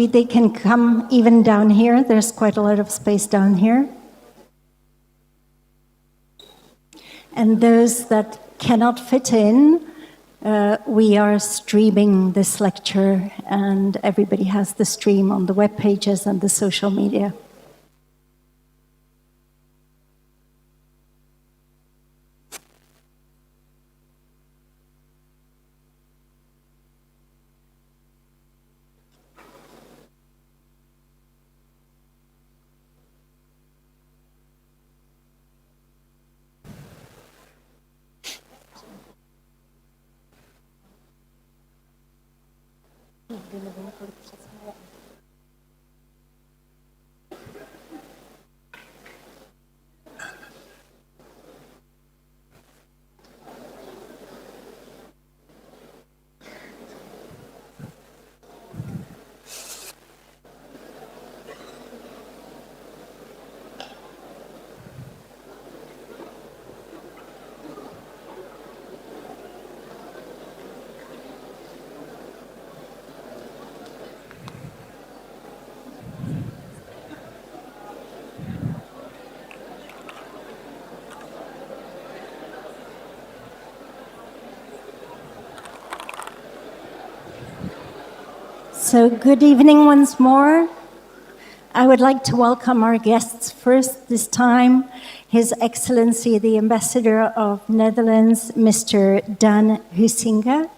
maybe they can come even down here. There's quite a lot of space down here. And those that cannot fit in, we are streaming this lecture, and everybody has the stream on the web pages and the social media. So good evening once more. I would like to welcome our guests first this time, His Excellency the Ambassador of Netherlands, Mr. Dan Huizinga,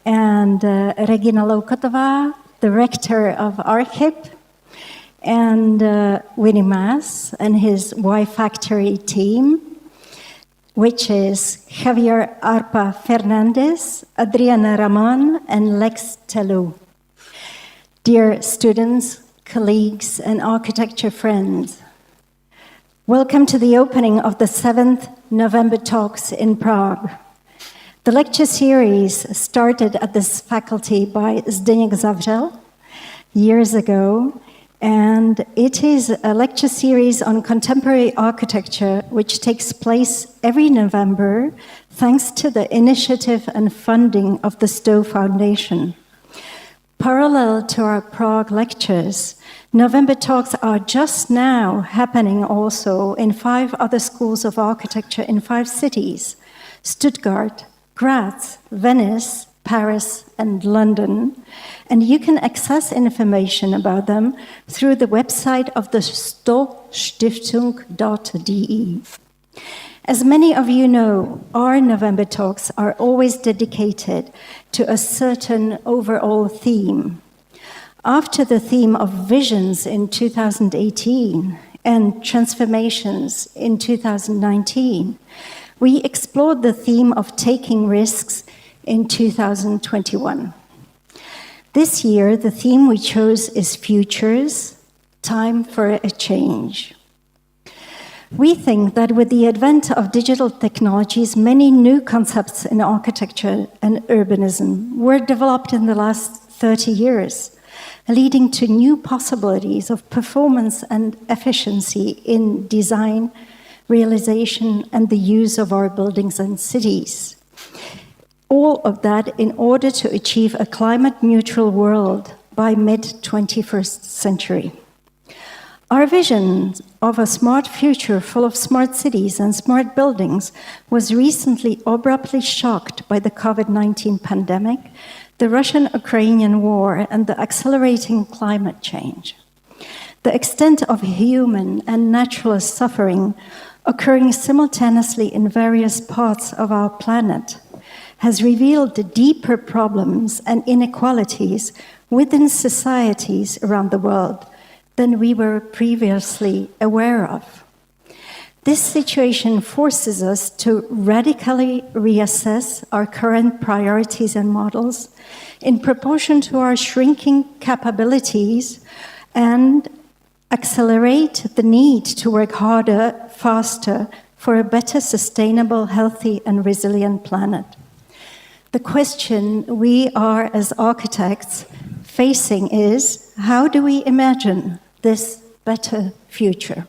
and Regina Lokotová, the Rector of Archip, and Winy Maas and his Y Factory team, which is Javier Arpa Fernandez, Adriana Ramon, and Lex Telou. Dear students, colleagues, and architecture friends, welcome to the opening of the 7th November Talks in Prague. The lecture series started at this faculty by Zdeněk Zavřel years ago, and it is a lecture series on contemporary architecture which takes place every November thanks to the initiative and funding of the Stowe Foundation. Parallel to our Prague lectures, November Talks are just now happening also in 5 other schools of architecture in 5 cities: Stuttgart, Graz, Venice, Paris, and London. And you can access information about them through the website of the stostiftung.de. As many of you know, our November Talks are always dedicated to a certain overall theme. After the theme of visions in 2018 and transformations in 2019, we explored the theme of taking risks in 2021. This year, the theme we chose is Futures, Time for a Change. We think that with the advent of digital technologies, many new concepts in architecture and urbanism were developed in the last 30 years, leading to new possibilities of performance and efficiency in design, realization, and the use of our buildings and cities. All of that in order to achieve a climate-neutral world by mid-21st century. Our vision of a smart future full of smart cities and smart buildings was recently abruptly shocked by the COVID-19 pandemic, the Russian-Ukrainian war, and the accelerating climate change. The extent of human and natural suffering occurring simultaneously in various parts of our planet has revealed the deeper problems and inequalities within societies around the world than we were previously aware of. This situation forces us to radically reassess our current priorities and models in proportion to our shrinking capabilities and accelerate the need to work harder, faster, for a better, sustainable, healthy, and resilient planet. The question we are, as architects, facing is, how do we imagine this better future?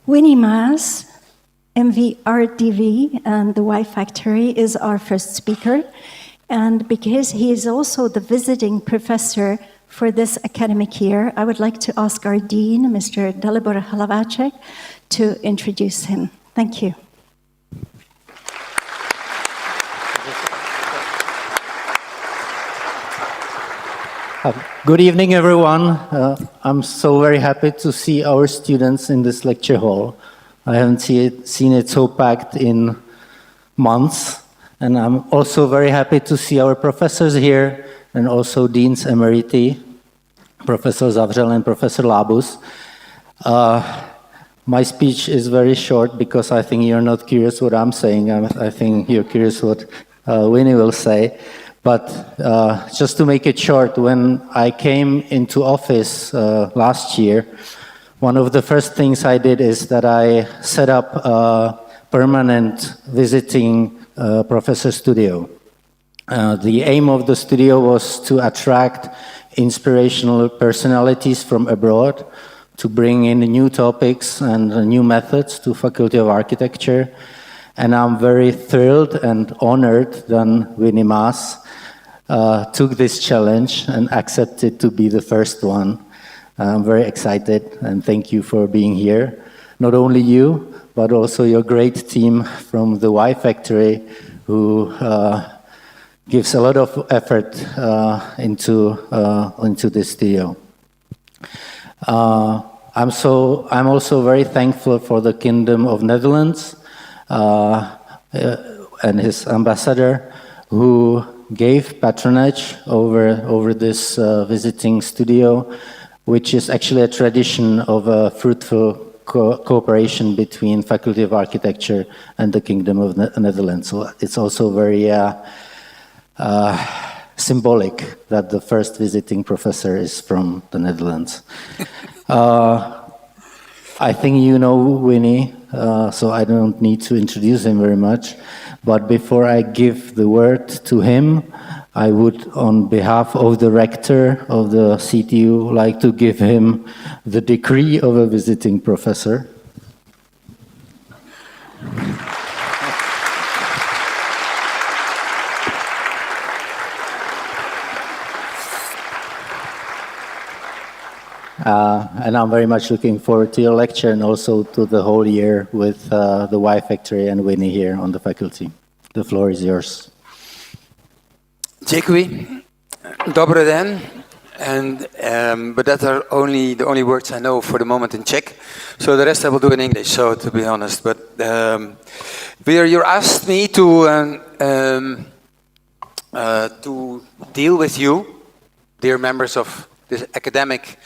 Winy Maas, MVRDV, and the Y Factory is our first speaker, and because he is also the visiting professor for this academic year, I would like to ask our Dean, Mr. Dalibor Hlaváček, to introduce him. Thank you. Good evening, everyone. I'm so very happy to see our students in this lecture hall. I haven't seen it so packed in months. And I'm also very happy to see our professors here and also Deans Emeriti, Professor Zavřel and Professor Labus. My speech is very short because I think you're not curious what I'm saying. I think you're curious what Winy will say. But just to make it short, when I came into office last year, one of the first things I did is that I set up a permanent visiting professor studio. The aim of the studio was to attract inspirational personalities from abroad, to bring in new topics and new methods to Faculty of Architecture. And I'm very thrilled and honored that Winy Maas took this challenge and accepted to be the first one. I'm very excited and thank you for being here. Not only you, but also your great team from the Y Factory who gives a lot of effort into this studio. I'm also very thankful for the Kingdom of Netherlands and his ambassador who gave patronage over this visiting studio, which is actually a tradition of a fruitful cooperation between Faculty of Architecture and the Kingdom of Netherlands. So it's also very symbolic that the first visiting professor is from the Netherlands. I think you know Winy, so I don't need to introduce him very much. But before I give the word to him, I would, on behalf of the rector of the CTU, like to give him the degree of a visiting professor. And I'm very much looking forward to your lecture and also to the whole year with the Y Factory and Winy here on the faculty. The floor is yours. Děkuji. Dobrý den. But that are the only words I know for the moment in Czech. So the rest I will do in English, so to be honest. But you asked me to deal with you, dear members of this academic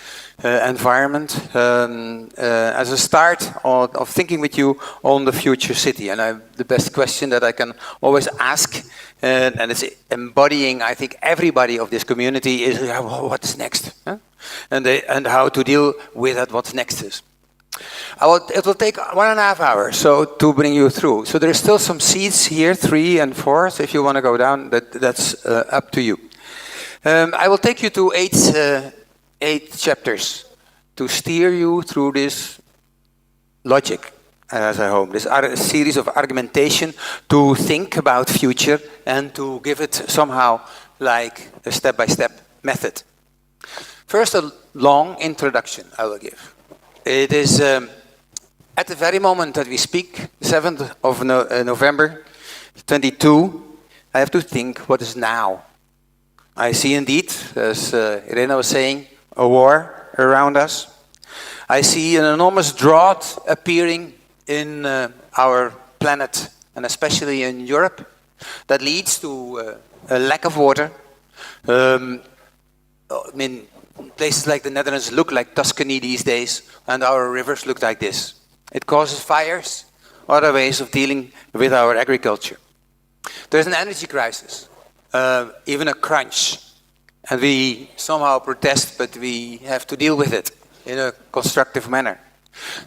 environment, as a start of thinking with you on the future city. And the best question that I can always ask, and it's embodying, I think, everybody of this community, is what's next? Huh? And how to deal with that, what's next is. It will take 1.5 hours so to bring you through. So there are still some seats here, 3 and 4, so if you want to go down, that's up to you. I will take you to 8 chapters to steer you through this logic, as I hope, this series of argumentation to think about future and to give it somehow like a step-by-step method. First, a long introduction I will give. It is at the very moment that we speak, 7th of November 22, I have to think what is now. I see indeed, as Irena was saying, a war around us. I see an enormous drought appearing in our planet, and especially in Europe, that leads to a lack of water. I mean, places like the Netherlands look like Tuscany these days, and our rivers look like this. It causes fires, other ways of dealing with our agriculture. There's an energy crisis, even a crunch. And we somehow protest, but we have to deal with it in a constructive manner.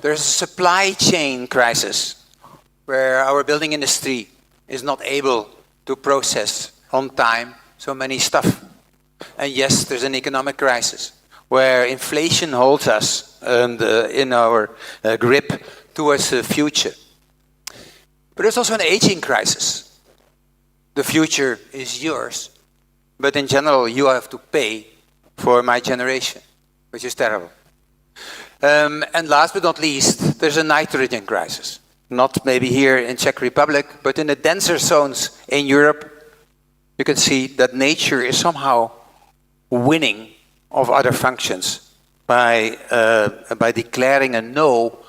There's a supply chain crisis, where our building industry is not able to process on time so many stuff. And yes, there's an economic crisis, where inflation holds us in our grip towards the future. But there's also an aging crisis. The future is yours. But in general, you have to pay for my generation, which is terrible. And last but not least, there's a nitrogen crisis. Not maybe here in Czech Republic, but in the denser zones in Europe, you can see that nature is somehow winning of other functions by declaring a no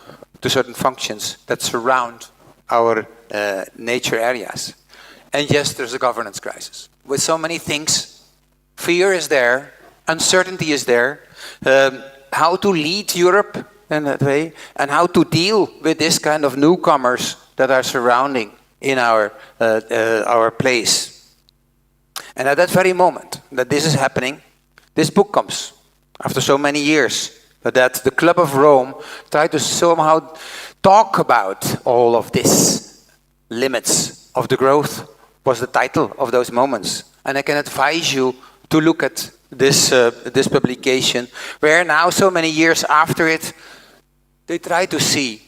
to certain functions that surround our nature areas. And yes, there's a governance crisis. With so many things, fear is there, uncertainty is there, how to lead Europe in that way, and how to deal with this kind of newcomers that are surrounding in our place. And at that very moment that this is happening, this book comes after so many years, that the Club of Rome tried to somehow talk about all of this. Limits of the Growth was the title of those moments. And I can advise you to look at this publication, where now so many years after it, they try to see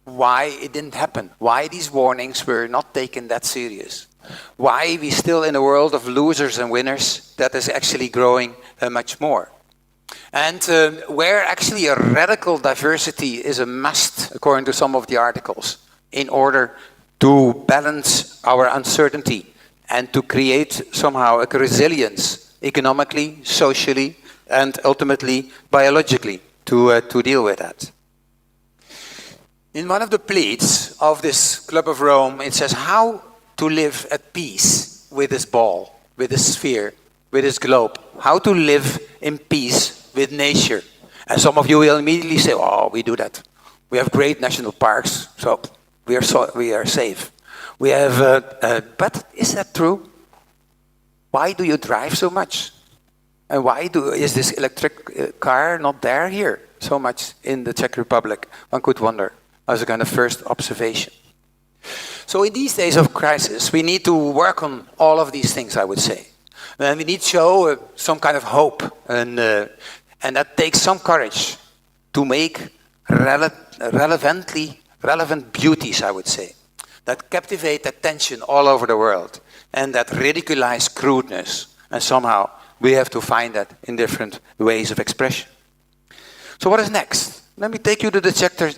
why it didn't happen, why these warnings were not taken that serious, why we still in a world of losers and winners that is actually growing much more. And where actually a radical diversity is a must, according to some of the articles, in order to balance our uncertainty and to create somehow a resilience economically, socially, and ultimately biologically to deal with that. In one of the pleats of this Club of Rome, it says how to live at peace with this ball, with this sphere, with this globe. How to live in peace with nature. And some of you will immediately say, oh, we do that. We have great national parks, so we are safe. We have, but is that true? Why do you drive so much? And why is this electric car not there here so much in the Czech Republic? One could wonder, as a kind of first observation. So in these days of crisis, we need to work on all of these things, I would say. And we need to show some kind of hope, and that takes some courage to make relevant beauties, I would say, that captivate attention all over the world, and that ridiculize crudeness. And somehow we have to find that in different ways of expression. So what is next? Let me take you to the chapter,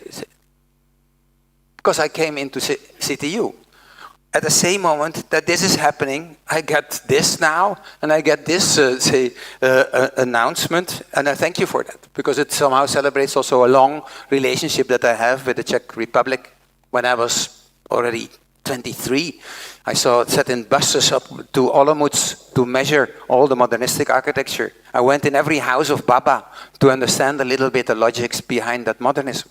because I came into CTU. At the same moment that this is happening, I get this now, and I get this, announcement, and I thank you for that, because it somehow celebrates also a long relationship that I have with the Czech Republic. When I was already 23, I sat in buses up to Olomouc to measure all the modernistic architecture. I went in every house of Baba to understand a little bit the logics behind that modernism.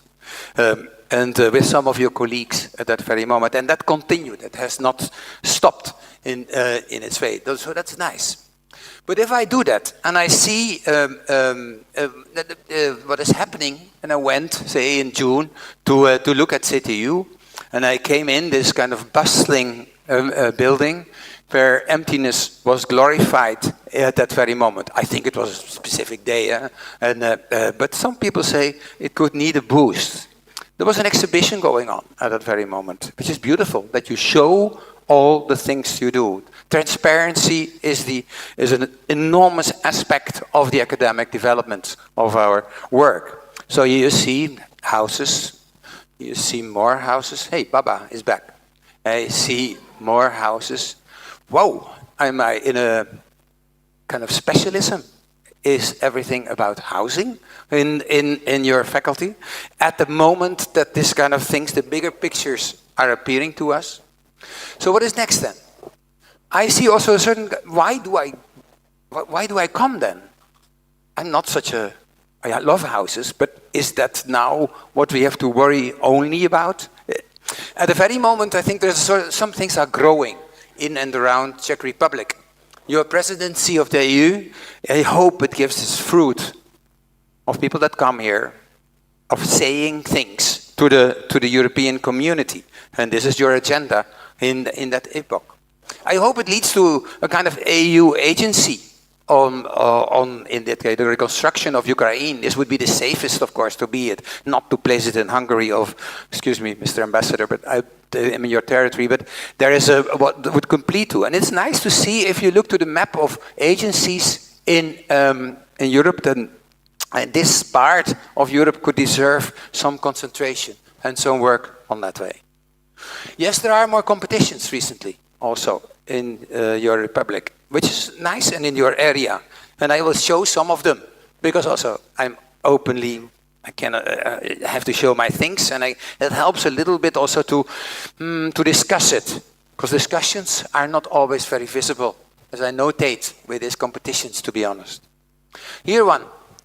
And with some of your colleagues at that very moment. And that continued, it has not stopped in its way. So that's nice. But if I do that, and I see what is happening, and I went, say, in June, to look at CTU, and I came in this kind of bustling building, where emptiness was glorified at that very moment. I think it was a specific day, but some people say it could need a boost. There was an exhibition going on at that very moment, which is beautiful, that you show all the things you do. Transparency is an enormous aspect of the academic development of our work. So you see houses, you see more houses. Hey, Baba is back. I see more houses. Whoa, am I in a kind of specialism? Is everything about housing in your faculty? At the moment that this kind of things, the bigger pictures are appearing to us. So what is next then? I see also a certain, why do I come then? I'm not I love houses, but is that now what we have to worry only about? At the very moment, I think some things are growing in and around Czech Republic. Your presidency of the EU, I hope it gives its fruit of people that come here, of saying things to the European community. And this is your agenda in that epoch. I hope it leads to a kind of EU agency on in that case, the reconstruction of Ukraine. This would be the safest, of course, to be it, not to place it in Hungary excuse me, Mr. Ambassador, but I'm in your territory, but there is what would complete to. And it's nice to see, if you look to the map of agencies in in Europe, then this part of Europe could deserve some concentration and some work on that way. Yes, there are more competitions recently also in your republic, which is nice, and in your area. And I will show some of them, because also I'm openly, I cannot have to show my things, and it helps a little bit also to discuss it, because discussions are not always very visible, as I notate with these competitions, to be honest. Here one,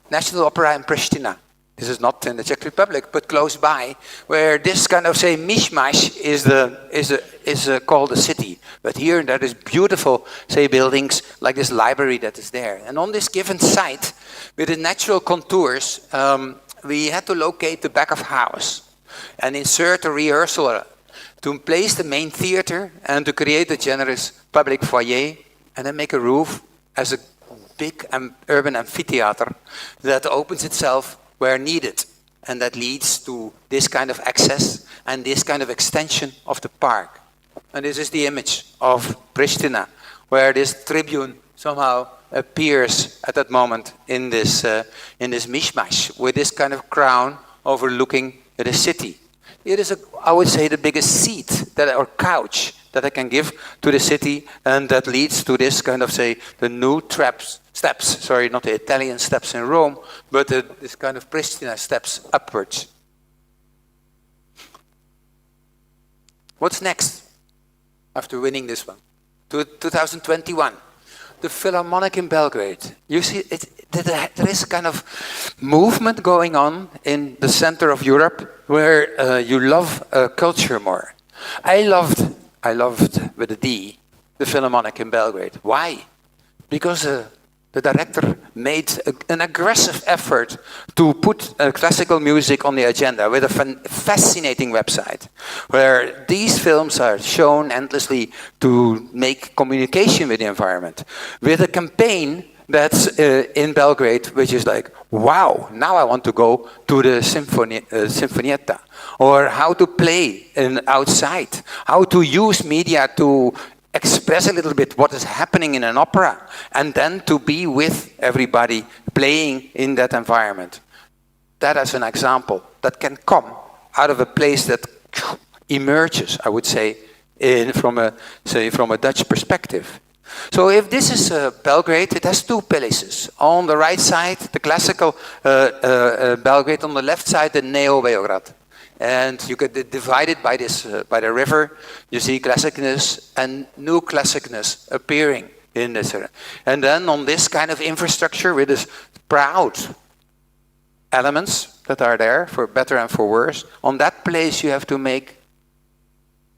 National Opera in Pristina. This is not in the Czech Republic, but close by, where this kind of, say, mishmash is called a city. But here there is beautiful, say, buildings like this library that is there. And on this given site, with the natural contours, we had to locate the back of house and insert a rehearsal to place the main theater and to create a generous public foyer, and then make a roof as a big urban amphitheater that opens itself where needed, and that leads to this kind of access and this kind of extension of the park. And this is the image of Pristina, where this tribune somehow appears at that moment in this mishmash, with this kind of crown overlooking the city. It is, I would say, the biggest seat or couch that I can give to the city, and that leads to this kind of, say, the new steps, sorry, not the Italian steps in Rome, but this kind of Pristina steps upwards. What's next after winning this one? 2021, the Philharmonic in Belgrade. You see, there is a kind of movement going on in the center of Europe where you love culture more. I loved with a D, the Philharmonic in Belgrade. Why? Because the director made an aggressive effort to put classical music on the agenda with a fascinating website, where these films are shown endlessly to make communication with the environment, with a campaign that's in Belgrade, which is like, wow, now I want to go to the Sinfonietta, or how to play outside, how to use media to express a little bit what is happening in an opera, and then to be with everybody playing in that environment. That is an example that can come out of a place that emerges, I would say, from a Dutch perspective. So if this is Belgrade, it has two places. On the right side, the classical Belgrade. On the left side, the Neo-Beograd. And you get divided by this, by the river. You see classicness and new classicness appearing in this. And then on this kind of infrastructure with this proud elements that are there, for better and for worse, on that place you have to make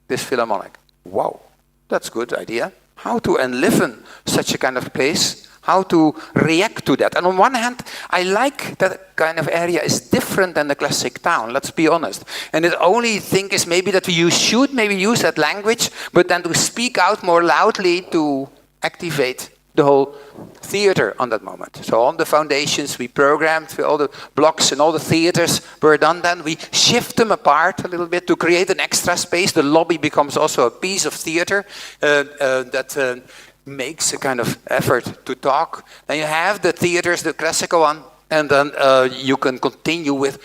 this Philharmonic. Wow, that's a good idea. How to enliven such a kind of place, how to react to that. And on one hand, I like that kind of area is different than the classic town, let's be honest. And the only thing is maybe that you should maybe use that language, but then to speak out more loudly to activate the whole theater on that moment. So on the foundations we programmed, all the blocks and all the theaters were done then. We shift them apart a little bit to create an extra space. The lobby becomes also a piece of theater that makes a kind of effort to talk. Then you have the theaters, the classical one, and then you can continue with,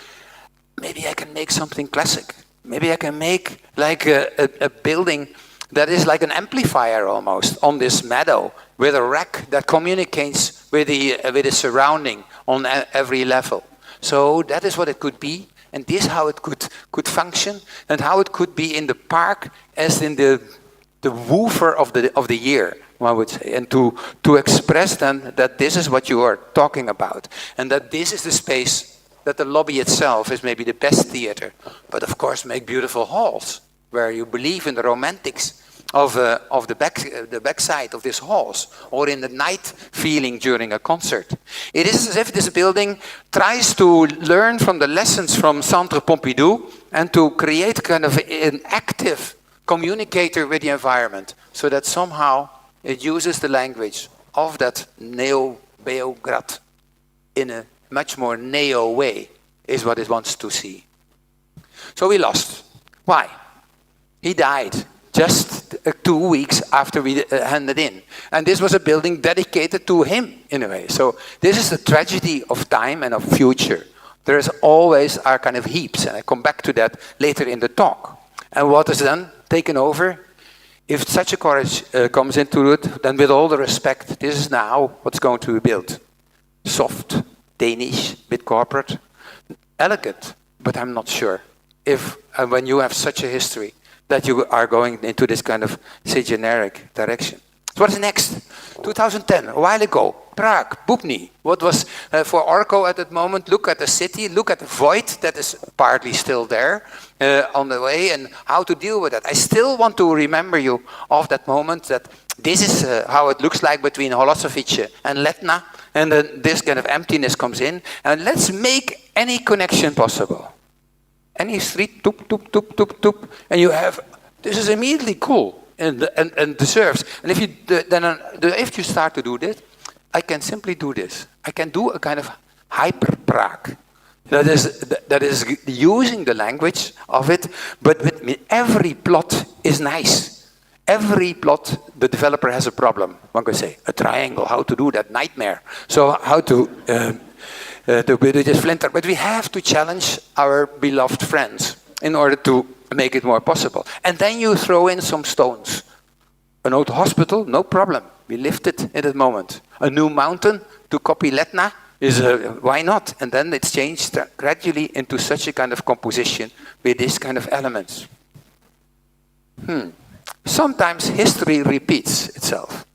maybe I can make something classic. Maybe I can make like a building that is like an amplifier almost on this meadow with a rack that communicates with the surrounding on every level. So that is what it could be, and this is how it could function, and how it could be in the park as in the woofer of the year, one would say, and to express then that this is what you are talking about, and that this is the space, that the lobby itself is maybe the best theater, but of course make beautiful halls where you believe in the romantics of the backside of these halls, or in the night feeling during a concert. It is as if this building tries to learn from the lessons from Centre Pompidou and to create kind of an active communicator with the environment, so that somehow it uses the language of that Neo-Beograd in a much more neo way, is what it wants to see. So we lost. Why? He died just just 2 weeks after we handed in. And this was a building dedicated to him, in a way. So this is the tragedy of time and of future. There is always our kind of heaps, and I come back to that later in the talk. And what is then taken over? If such a courage comes into it, then with all the respect, this is now what's going to be built. Soft, Danish, bit corporate, elegant, but I'm not sure if when you have such a history that you are going into this kind of, say, generic direction. So what is next? 2010, a while ago, Prague, Bubny. What was for Orko at that moment? Look at the city, look at the void that is partly still there on the way, and how to deal with that. I still want to remember you of that moment, that this is how it looks like between Holosovice and Letna, and then this kind of emptiness comes in, and let's make any connection possible. Any street, toop, toop, toop, toop, toop, and you have, this is immediately cool. And deserves. And if you if you start to do this, I can simply do this. I can do a kind of hyper Prague. That is using the language of it, but with every plot is nice. Every plot, the developer has a problem. One could say a triangle. How to do that? Nightmare. So how to do this flinter? But we have to challenge our beloved friends in order to make it more possible. And then you throw in some stones. An old hospital, no problem. We lift it in that moment. A new mountain to copy Letna is why not? And then it's changed gradually into such a kind of composition with this kind of elements. Sometimes history repeats itself.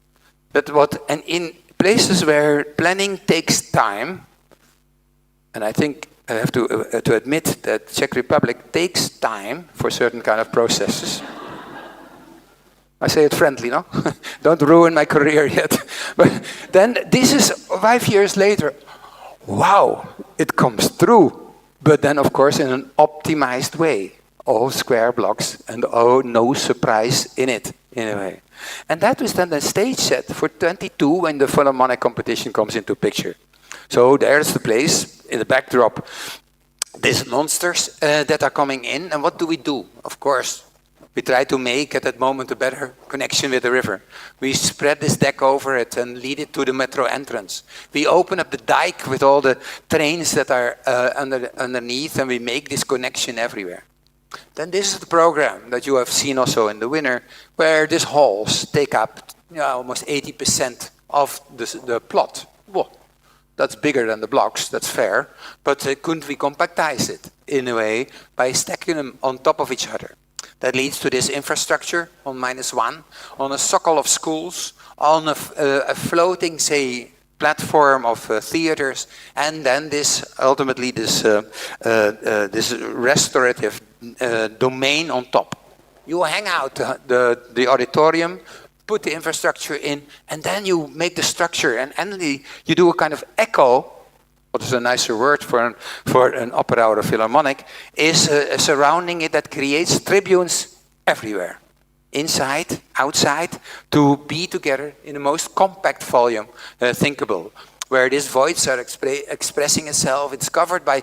And in places where planning takes time, and I think I have to admit that Czech Republic takes time for certain kind of processes. I say it friendly, no? Don't ruin my career yet. But then this is 5 years later. Wow, it comes through. But then, of course, in an optimized way. All square blocks and no surprise in it, in a way. And that was then the stage set for 22 when the Philharmonic competition comes into picture. So there's the place, in the backdrop, these monsters that are coming in. And what do? Of course, we try to make at that moment a better connection with the river. We spread this deck over it and lead it to the metro entrance. We open up the dike with all the trains that are underneath, and we make this connection everywhere. Then this is the program that you have seen also in the winter, where these halls take up almost 80% of the plot. Whoa. That's bigger than the blocks, that's fair. But couldn't we compactize it in a way by stacking them on top of each other? That leads to this infrastructure on -1, on a socle of schools, on a floating, say, platform of theaters, and then ultimately this restorative domain on top. You hang out the auditorium, put the infrastructure in, and then you make the structure, and you do a kind of echo. What is a nicer word for an opera or a philharmonic, is surrounding it that creates tribunes everywhere. Inside, outside, to be together in the most compact volume thinkable, where these voids are expressing itself. It's covered by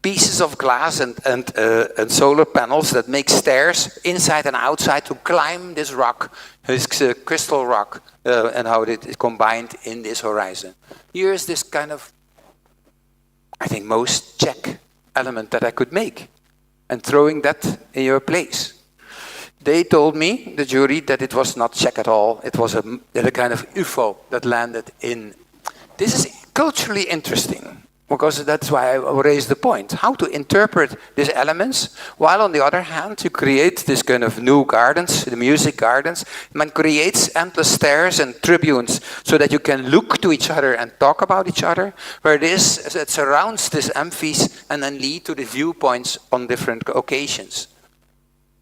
pieces of glass and solar panels that make stairs inside and outside to climb this rock, this crystal rock, and how it is combined in this horizon. Here's this kind of, I think, most Czech element that I could make, and throwing that in your place. They told me, the jury, that it was not Czech at all. It was a kind of UFO that landed in. This is culturally interesting, because that's why I raised the point. How to interpret these elements, while on the other hand, you create this kind of new gardens, the music gardens. Man creates endless stairs and tribunes so that you can look to each other and talk about each other, where it surrounds these amphis and then lead to the viewpoints on different occasions.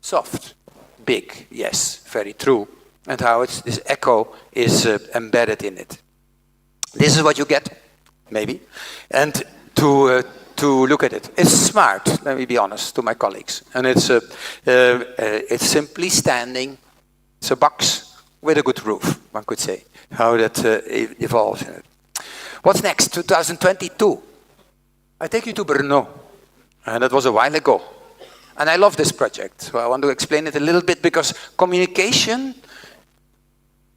Soft, big, yes, very true. And how this echo is embedded in it. This is what you get. Maybe, and to look at it. It's smart, let me be honest, to my colleagues. And it's simply standing, it's a box with a good roof, one could say, how that evolves in it. What's next? 2022. I take you to Brno, and that was a while ago. and I love this project, so I want to explain it a little bit, because communication,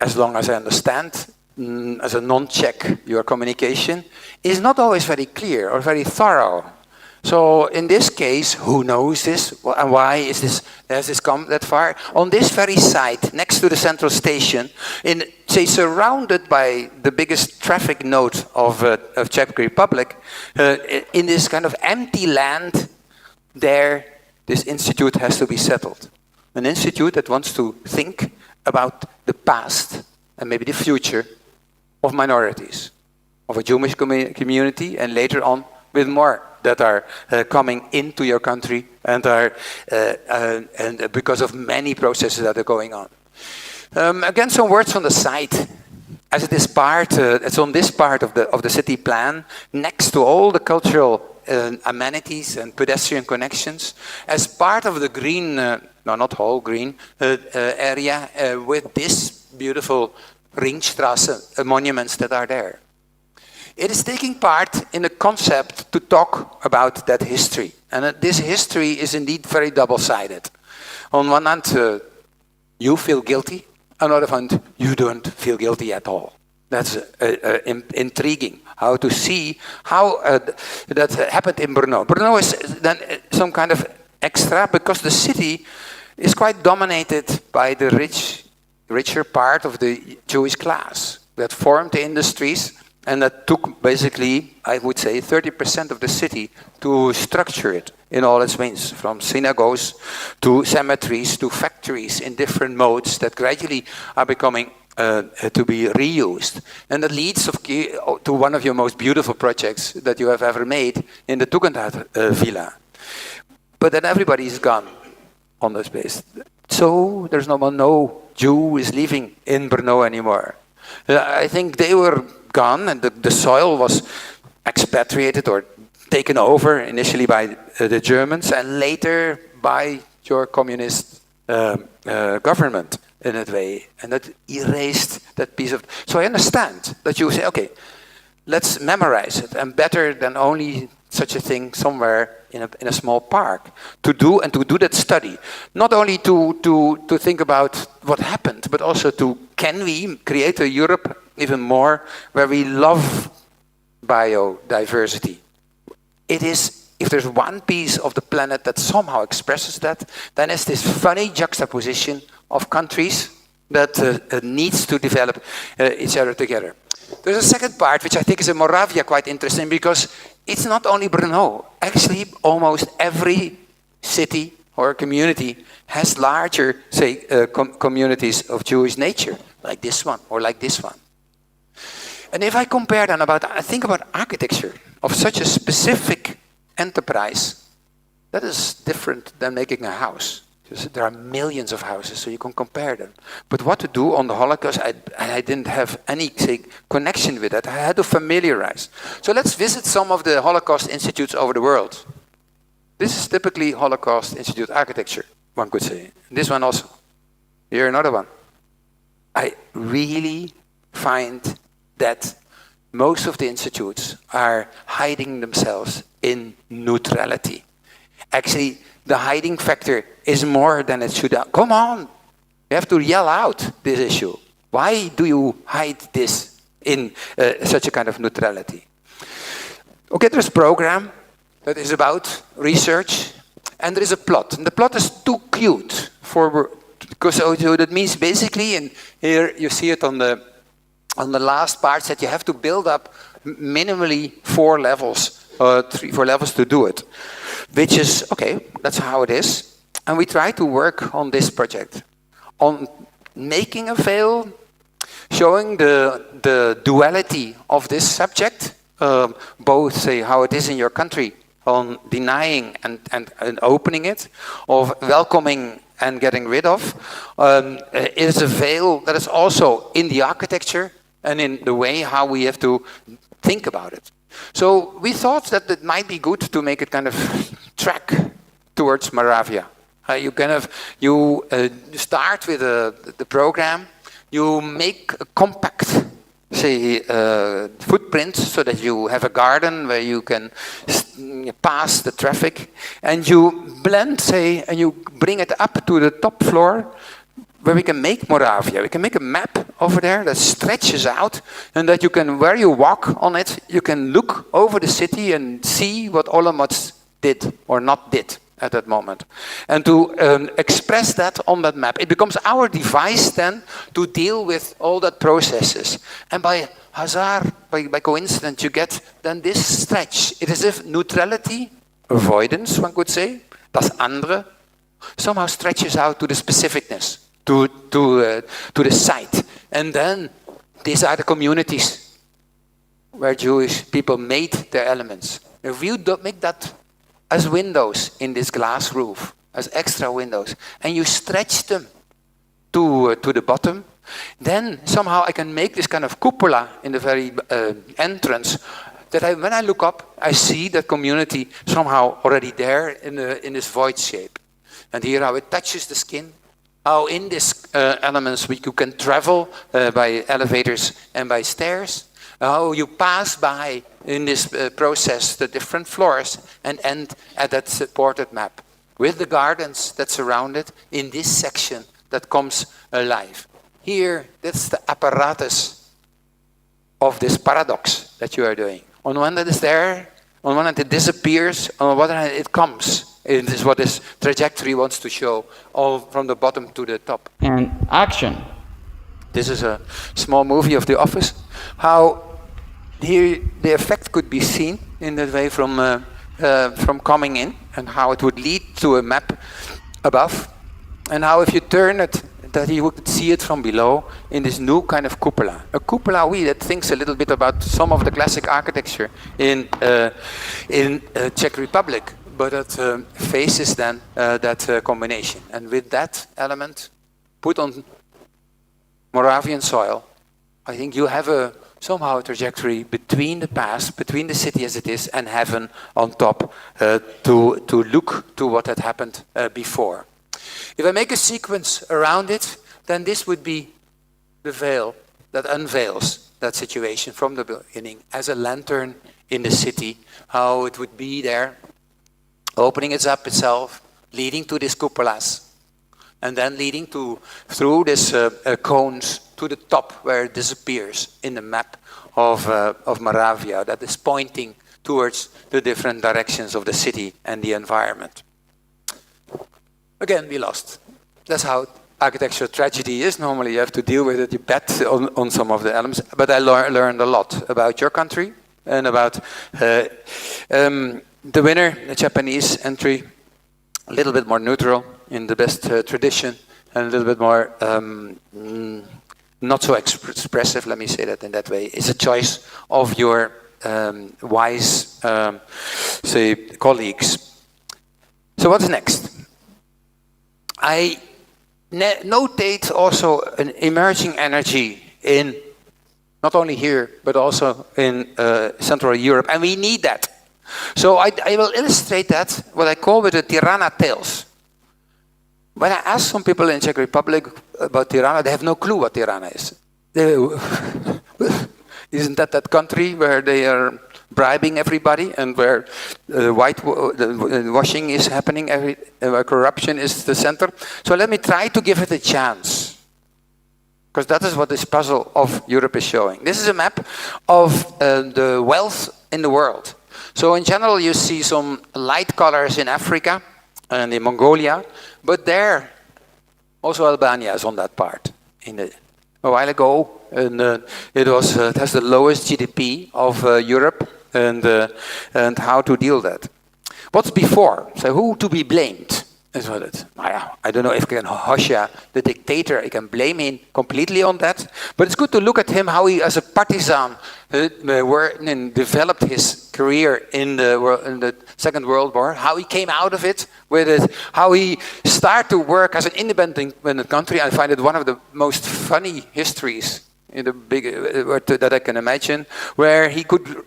as long as I understand, as a non-Czech, your communication is not always very clear or very thorough. So in this case, who knows this, and why is this, has this come that far? On this very site, next to the central station, say surrounded by the biggest traffic node of Czech Republic, in this kind of empty land, there, this institute has to be settled. An institute that wants to think about the past and maybe the future of minorities, of a Jewish community, and later on with more that are coming into your country and are and because of many processes that are going on. Again, some words on the site. As it is part, it's on this part of the city plan, next to all the cultural amenities and pedestrian connections, as part of the green, no, not whole green area, with this beautiful Ringstrasse monuments that are there. It is taking part in a concept to talk about that history. And this history is indeed very double-sided. On one hand, you feel guilty. On the other hand, you don't feel guilty at all. That's intriguing, how to see how that happened in Brno. Brno is then some kind of extra, because the city is quite dominated by the richer part of the Jewish class that formed the industries, and that took basically, I would say, 30% of the city to structure it in all its ways, from synagogues to cemeteries to factories in different modes that gradually are becoming to be reused. And that leads to one of your most beautiful projects that you have ever made in the Tugendhat villa. But then everybody is gone on the space. So there's no Jew is living in Brno anymore. I think they were gone, and the soil was expatriated or taken over initially by the Germans and later by your communist government in that way, and that erased that piece of. So I understand that you say, okay, let's memorize it, and better than only such a thing somewhere in a small park to do that study, not only to think about what happened, but also can we create a Europe even more where we love biodiversity. It is, if there's one piece of the planet that somehow expresses that, then it's this funny juxtaposition of countries that needs to develop each other together. There's a second part, which I think is in Moravia quite interesting, because it's not only Brno. Actually, almost every city or community has larger, say, communities of Jewish nature, like this one or like this one. And if I compare then I think about architecture of such a specific enterprise, that is different than making a house. Because there are millions of houses, so you can compare them. But what to do on the Holocaust, I didn't have any, say, connection with that. I had to familiarize. So let's visit some of the Holocaust institutes over the world. This is typically Holocaust Institute architecture, one could say. This one also. Here another one. I really find that most of the institutes are hiding themselves in neutrality. Actually, the hiding factor is more than it should have. Come on, you have to yell out this issue. Why do you hide this in such a kind of neutrality? Okay, there's a program that is about research, and there is a plot. And the plot is too cute because so that means basically, and here you see it on the last parts, that you have to build up minimally 4 levels, 3-4 levels to do it. Which is, okay, that's how it is. And we try to work on this project, on making a veil, showing the duality of this subject, both, say, how it is in your country, on denying and opening it, of welcoming and getting rid of. It is a veil that is also in the architecture and in the way how we have to think about it. So we thought that it might be good to make it kind of track towards Moravia. You start with the program, you make a compact say, footprints, so that you have a garden where you can pass the traffic, and you blend, say, and you bring it up to the top floor, where we can make Moravia. We can make a map over there that stretches out, and that you can, where you walk on it, you can look over the city and see what Olomouc did or not did at that moment. And to express that on that map, it becomes our device then to deal with all that processes. And by hazard, by coincidence, you get then this stretch. It is as if neutrality, avoidance, one could say, das andere, somehow stretches out to the specificness, to the site. And then these are the communities where Jewish people made their elements. If you don't make that as windows in this glass roof, as extra windows, and you stretch them to the bottom, then somehow I can make this kind of cupola in the very entrance, that when I look up, I see that community somehow already there in this void shape. And here how it touches the skin, how in these elements you can travel by elevators and by stairs, how you pass by in this process the different floors and end at that supported map with the gardens that surround it in this section that comes alive. Here, that's the apparatus of this paradox that you are doing. On one hand, it is there, on one hand it disappears, on the other hand it comes. It is what this trajectory wants to show, all from the bottom to the top. And action. This is a small movie of The Office. How here the effect could be seen in that way from coming in, and how it would lead to a map above, and how if you turn it, that you would see it from below in this new kind of cupola. A cupola, that thinks a little bit about some of the classic architecture in Czech Republic, but that faces then that combination. And with that element put on Moravian soil, I think you have somehow a trajectory between the past, between the city as it is, and heaven on top, to look to what had happened before. If I make a sequence around it, then this would be the veil that unveils that situation from the beginning as a lantern in the city, how it would be there, opening it up itself, leading to these cupolas, and then leading through these cones to the top where it disappears in the map of Moravia that is pointing towards the different directions of the city and the environment. Again, we lost. That's how architectural tragedy is. Normally you have to deal with it, you bet on some of the elements. But I learned a lot about your country and about the winner, the Japanese entry, a little bit more neutral in the best tradition, and a little bit more not so expressive, let me say that in that way. It's a choice of your wise, say, colleagues. So what's next? I notate also an emerging energy in, not only here, but also in Central Europe, and we need that. So I will illustrate that, what I call with the Tirana tales. When I ask some people in Czech Republic about Tirana, they have no clue what Tirana is. Isn't that country where they are bribing everybody and where whitewashing is happening, where corruption is the center? So let me try to give it a chance, because that is what this puzzle of Europe is showing. This is a map of the wealth in the world. So in general, you see some light colors in Africa and in Mongolia, but there, also Albania is on that part. A while ago, and it has the lowest GDP of Europe, and how to deal that. What's before? So who to be blamed? Is what it. I don't know if I can Hoxha, the dictator, I can blame him completely on that. But it's good to look at him, how he, as a partisan, developed his career in the Second World War, how he came out of it with it, how he started to work as an independent country. I find it one of the most funny histories in the that I can imagine, where he could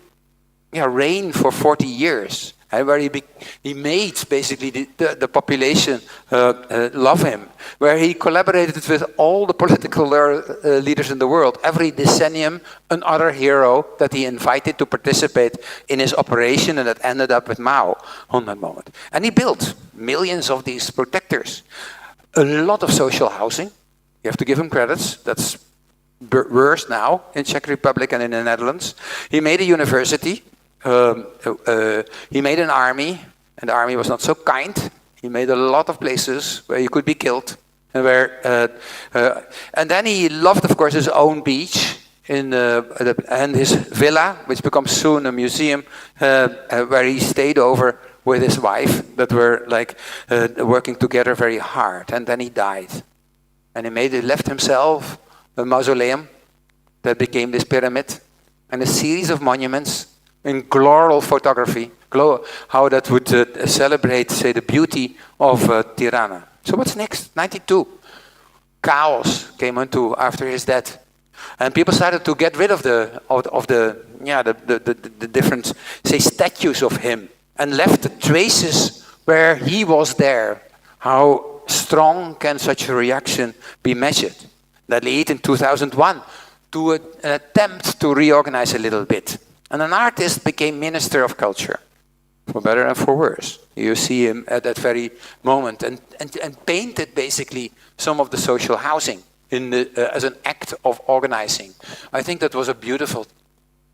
reign for 40 years where he made basically the population love him, where he collaborated with all the political leaders in the world. Every decennium, another hero that he invited to participate in his operation, and that ended up with Mao on that moment. And he built millions of these protectors. A lot of social housing. You have to give him credits. That's worse now in Czech Republic and in the Netherlands. He made a university. He made an army, and the army was not so kind. He made a lot of places where you could be killed, and and then he loved, of course, his own beach and his villa, which becomes soon a museum, where he stayed over with his wife, that were like working together very hard. And then he died, and he left himself a mausoleum that became this pyramid, and a series of monuments in floral photography, how that would celebrate, say, the beauty of Tirana. So what's next? 92. Chaos came into after his death, and people started to get rid of the different, say, statues of him, and left the traces where he was there. How strong can such a reaction be measured? That led in 2001 to an attempt to reorganize a little bit. And an artist became Minister of Culture, for better and for worse. You see him at that very moment, and painted basically some of the social housing as an act of organizing. I think that was a beautiful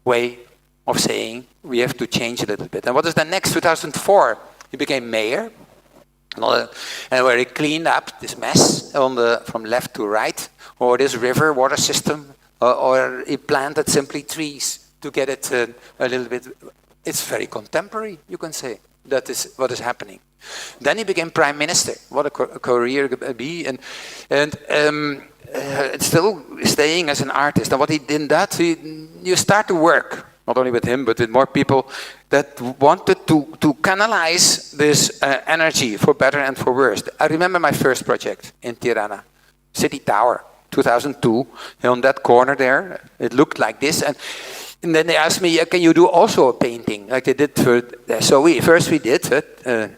way of saying we have to change a little bit. And what is the next? 2004, he became mayor, and where he cleaned up this mess from left to right, or this river water system, or he planted simply trees to get it a little bit. It's very contemporary, you can say. That is what is happening. Then he became prime minister. What a career be, and still staying as an artist. And what he did that, you start to work, not only with him, but with more people that wanted to canalize this energy for better and for worse. I remember my first project in Tirana, City Tower, 2002. On that corner there, it looked like this, and then they asked me, can you do also a painting like they did for? So we did.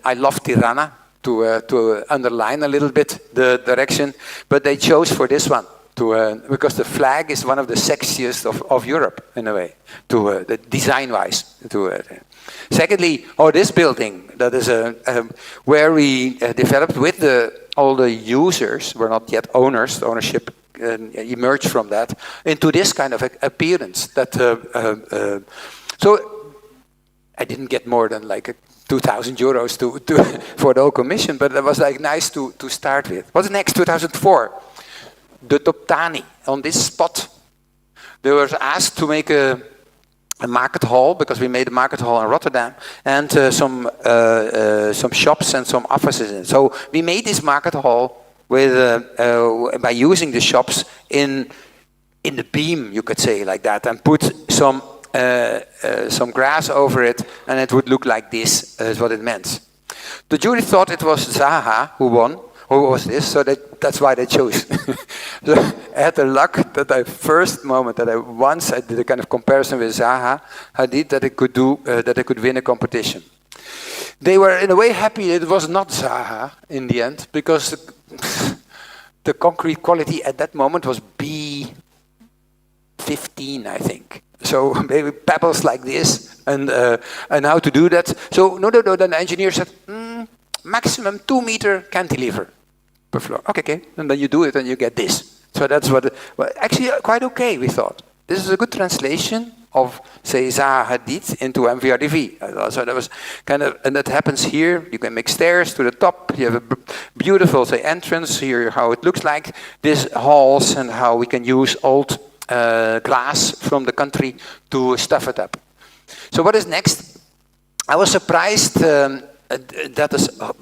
I love Tirana, to underline a little bit the direction, but they chose for this one because the flag is one of the sexiest of Europe in a way, the design-wise. Secondly, this building that is where we developed with all the users, were not yet owners. The ownership emerged from that into this kind of appearance. So I didn't get more than like 2,000 euros for the whole commission, but it was like nice to start with. What's next? 2004, the Toptani. On this spot, they were asked to make a market hall, because we made a market hall in Rotterdam, and some shops and some offices in it. So we made this market hall by using the shops in the beam, you could say, like that, and put some grass over it, and it would look like this, is what it meant. The jury thought it was Zaha who won. Who was this? So that's why they chose. So I had the luck that I did a kind of comparison with Zaha Hadid, that I could win a competition. They were in a way happy it was not Zaha in the end, because the concrete quality at that moment was B15, I think. So maybe pebbles like this, and how to do that. So no, then the engineer said, maximum 2-meter cantilever per floor. Okay, and then you do it and you get this. So that's actually quite okay, we thought. This is a good translation of, say, Zaha Hadid into MVRDV. So that was kind of, and that happens here. You can make stairs to the top. You have a beautiful, say, entrance here, how it looks like. These halls, and how we can use old glass from the country to stuff it up. So what is next? I was surprised that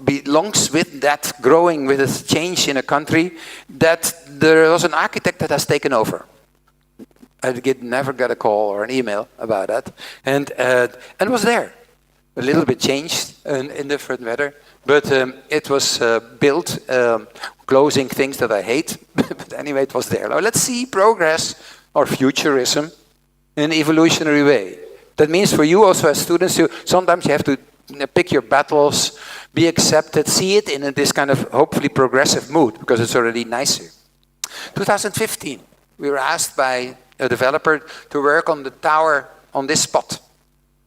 belongs with that, growing with a change in a country, that there was an architect that has taken over. I never got a call or an email about that, and was there. A little bit changed in different weather, but it was built, closing things that I hate. But anyway, it was there. Now let's see progress or futurism in an evolutionary way. That means for you also as students, sometimes you have to pick your battles, be accepted, see it in this kind of hopefully progressive mood, because it's already nicer. 2015, we were asked by a developer to work on the tower on this spot.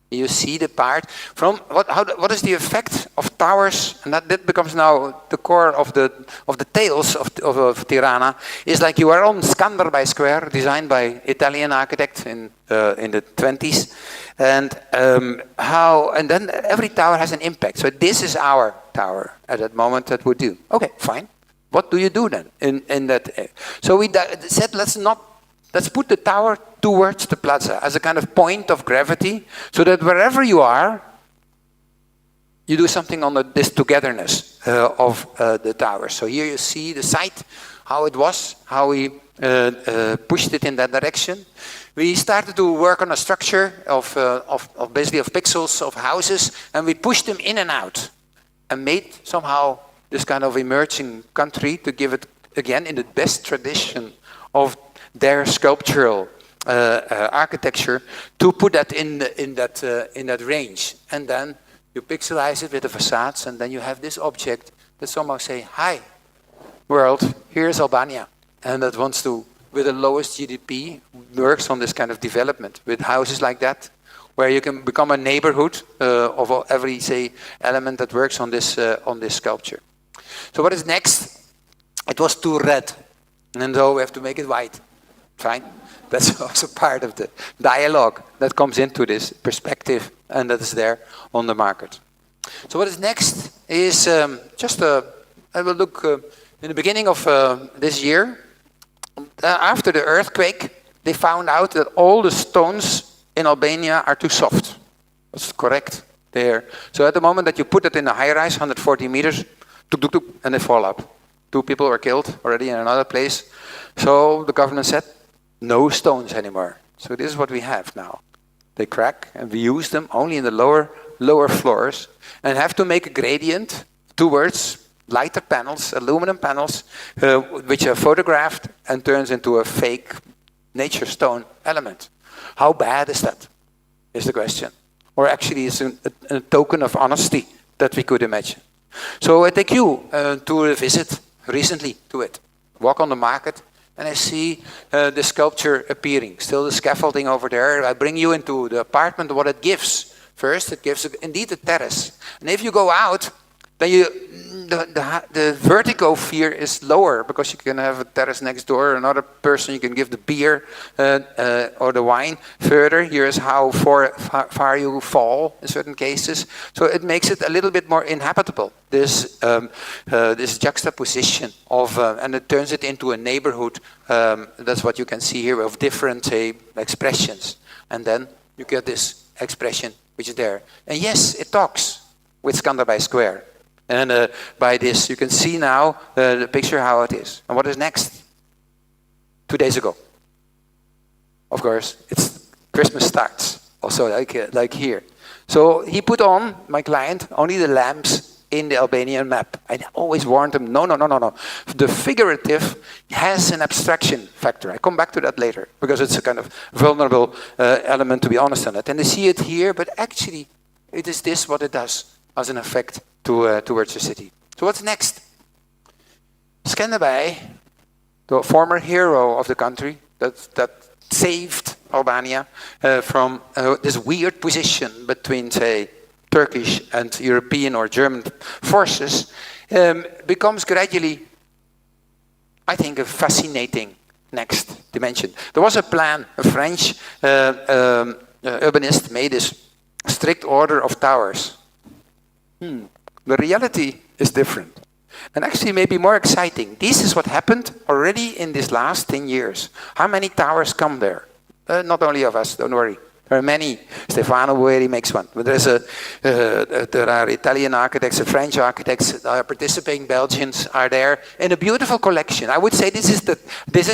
You see the part from what is the effect of towers, and that becomes now the core of the tales of Tirana. Is like you are on Skanderbij Square, designed by Italian architect in the 20s, and then every tower has an impact. So this is our tower at that moment that would do. Okay, fine. What do you do then in that? So we said let's put the tower towards the plaza as a kind of point of gravity, so that wherever you are, you do something on this togetherness of the tower. So here you see the site, how it was, how we pushed it in that direction. We started to work on a structure of basically of pixels of houses, and we pushed them in and out, and made somehow this kind of emerging country to give it again in the best tradition of their sculptural architecture, to put that in that range, and then you pixelize it with the facades, and then you have this object that somehow say, "Hi, world, here's Albania," and that wants to, with the lowest GDP, works on this kind of development with houses like that, where you can become a neighborhood of every element that works on this sculpture. So what is next? It was too red, and so we have to make it white. Fine. That's also part of the dialogue that comes into this perspective, and that is there on the market. So what is next is I will look in the beginning of this year. After the earthquake, they found out that all the stones in Albania are too soft. That's correct there. So at the moment that you put it in a high-rise, 140 meters, tuk, tuk, tuk, and they fall up. 2 people were killed already in another place. So the government said, no stones anymore. So this is what we have now. They crack, and we use them only in the lower floors, and have to make a gradient towards lighter panels, aluminum panels, which are photographed and turns into a fake nature stone element. How bad is that, is the question. Or actually it's a token of honesty that we could imagine. So I take you to a visit recently to it. Walk on the market, and I see the sculpture appearing. Still the scaffolding over there. I bring you into the apartment, what it gives. First, it gives indeed a terrace. And if you go out, then the vertigo fear is lower, because you can have a terrace next door, another person, you can give the beer or the wine. Further, here's how far you fall in certain cases. So it makes it a little bit more inhabitable, this juxtaposition of, and it turns it into a neighborhood. That's what you can see here, of different expressions. And then you get this expression which is there. And yes, it talks with Skanderbij Square. And by this, you can see now the picture how it is. And what is next? 2 days ago. Of course, it's Christmas starts, also like here. So he put on, my client, only the lamps in the Albanian map. I always warned him, no. The figurative has an abstraction factor. I come back to that later, because it's a kind of vulnerable element, to be honest on it. And they see it here, but actually, it is this what it does as an effect towards the city. So what's next? Skanderbij, the former hero of the country that saved Albania from this weird position between, say, Turkish and European or German forces, becomes gradually, I think, a fascinating next dimension. There was a plan, a French urbanist made this strict order of towers. The reality is different, and actually maybe more exciting. This is what happened already in these last 10 years. How many towers come there? Not only of us, don't worry. There are many. Stefano Boeri makes one. But there are Italian architects, French architects, participating Belgians are there in a beautiful collection. I would say this is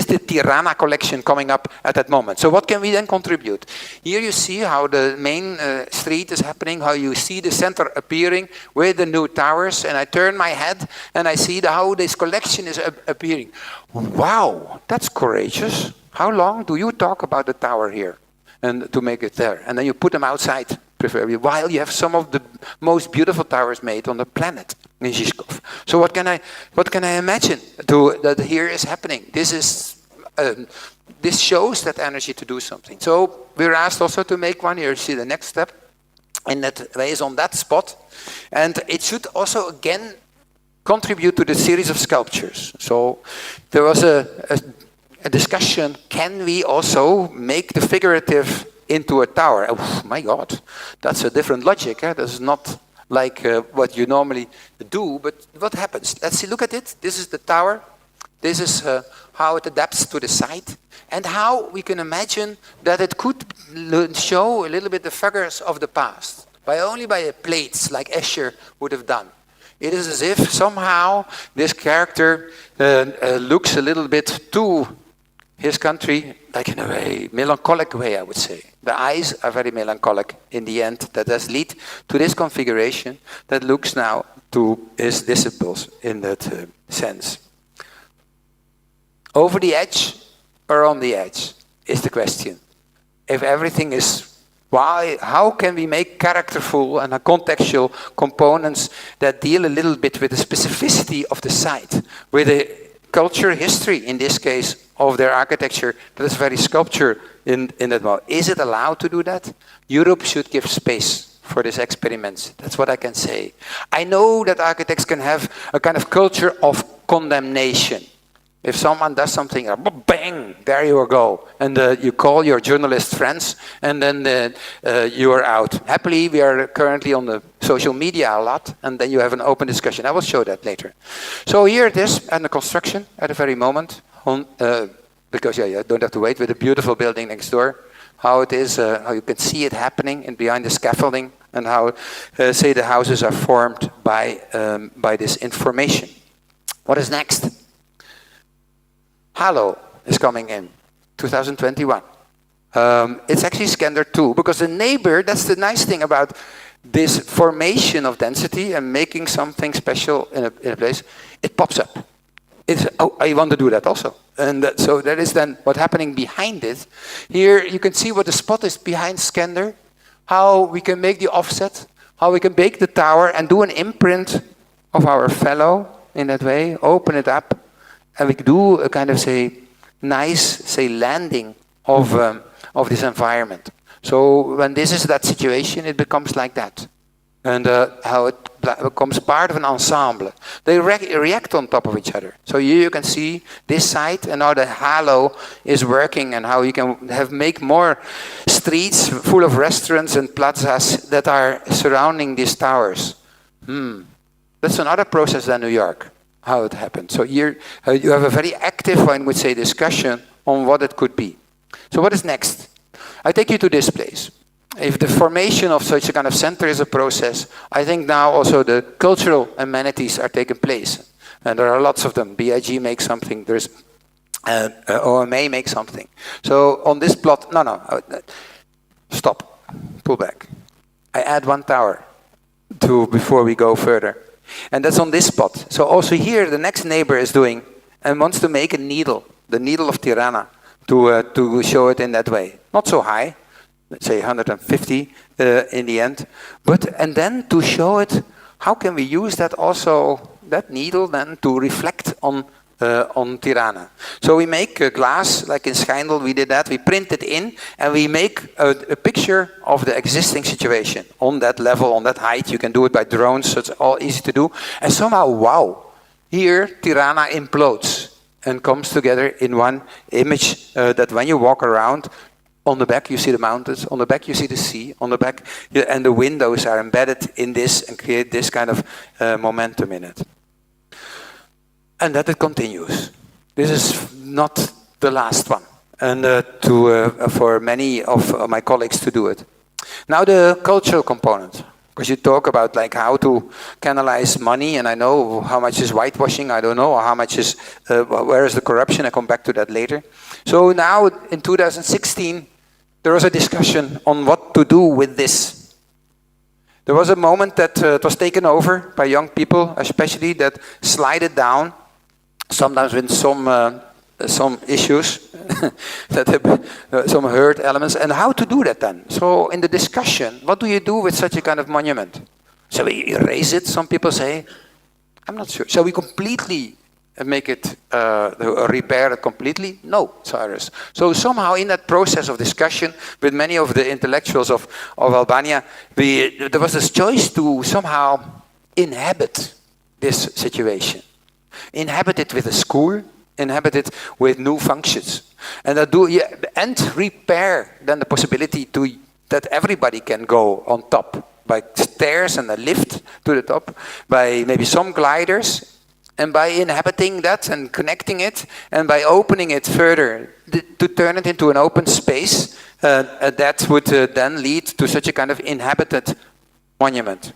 the Tirana collection coming up at that moment. So what can we then contribute? Here you see how the main street is happening, how you see the center appearing with the new towers, and I turn my head and I see how this collection is appearing. Wow, that's courageous. How long do you talk about the tower here? And to make it there, and then you put them outside, preferably, while you have some of the most beautiful towers made on the planet in Žižkov. So what can I imagine that here is happening? This shows that energy to do something. So we're asked also to make one. Here you see the next step, and that way is on that spot, and it should also again contribute to the series of sculptures. So there was a discussion, can we also make the figurative into a tower? Oh my God, that's a different logic. This is not like what you normally do, but what happens? Let's see, look at it. This is the tower. This is how it adapts to the site, and how we can imagine that it could show a little bit the figures of the past, only by plates like Escher would have done. It is as if somehow this character looks a little bit to his country, like in a very melancholic way, I would say. The eyes are very melancholic in the end. That does lead to this configuration that looks now to his disciples in that sense. Over the edge or on the edge is the question. If everything is, how can we make characterful and contextual components that deal a little bit with the specificity of the site, with the culture history, in this case, of their architecture, that is very sculpture in that mode. Is it allowed to do that? Europe should give space for these experiments. That's what I can say. I know that architects can have a kind of culture of condemnation. If someone does something, bang, there you go. And you call your journalist friends, and then you are out. Happily, we are currently on the social media a lot, and then you have an open discussion. I will show that later. So here it is, and the construction at the very moment. Because you don't have to wait with a beautiful building next door. How it is, how you can see it happening and behind the scaffolding, and how, say, the houses are formed by this information. What is next? Halo is coming in, 2021. It's actually Skander 2, because the neighbor, that's the nice thing about this formation of density and making something special in a place, it pops up. It's, oh, I want to do that also. And so that is then what's happening behind it. Here you can see what the spot is behind Skander, how we can make the offset, how we can bake the tower and do an imprint of our fellow in that way, open it up, and we do a kind of, say, nice, say, landing of this environment. So when this is that situation, it becomes like that. And how it becomes part of an ensemble. They react on top of each other. So you can see this side and how the halo is working, and how you can make more streets full of restaurants and plazas that are surrounding these towers. That's another process than New York, how it happened. So here you have a very active, I would say, discussion on what it could be. So what is next? I take you to this place. If the formation of such a kind of center is a process, I think now also the cultural amenities are taking place. And there are lots of them. BIG makes something, there's OMA makes something. So on this plot, stop, pull back. I add one tower before we go further. And that's on this spot. So also here the next neighbor is doing and wants to make a needle, the needle of Tirana, to show it in that way. Not so high. Let's say 150 in the end, and then to show it, how can we use that also, that needle then to reflect on Tirana. So we make a glass, like in Schijndel we did that, we print it in, and we make a picture of the existing situation on that level, on that height. You can do it by drones, so it's all easy to do. And somehow, wow, here Tirana implodes and comes together in one image that when you walk around, on the back you see the mountains, on the back you see the sea, on the back, and the windows are embedded in this and create this kind of momentum in it. And that it continues. This is not the last one, and for many of my colleagues to do it. Now the cultural component, because you talk about like how to canalize money, and I know how much is whitewashing, I don't know, or how much is, where is the corruption, I come back to that later. So now in 2016, there was a discussion on what to do with this. There was a moment that it was taken over by young people, especially that slide it down, sometimes with some some issues, that have some hurt elements, and how to do that then. So in the discussion, what do you do with such a kind of monument? Shall we erase it? Some people say. I'm not sure. Shall we completely make it, repair it completely? No, Cyrus. So somehow in that process of discussion with many of the intellectuals of Albania, there was this choice to somehow inhabit this situation. Inhabit it with a school, inhabit it with new functions. And repair then the possibility that everybody can go on top by stairs and a lift to the top, by maybe some gliders, and by inhabiting that and connecting it, and by opening it further to turn it into an open space, that would then lead to such a kind of inhabited monument.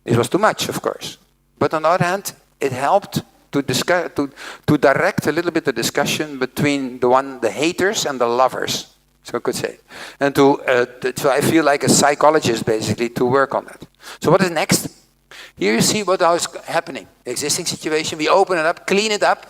It was too much, of course. But on the other hand, it helped to discuss, to direct a little bit the discussion between the haters and the lovers, so I could say. And so I feel like a psychologist, basically, to work on that. So what is next? Here you see what is happening. The existing situation, we open it up, clean it up.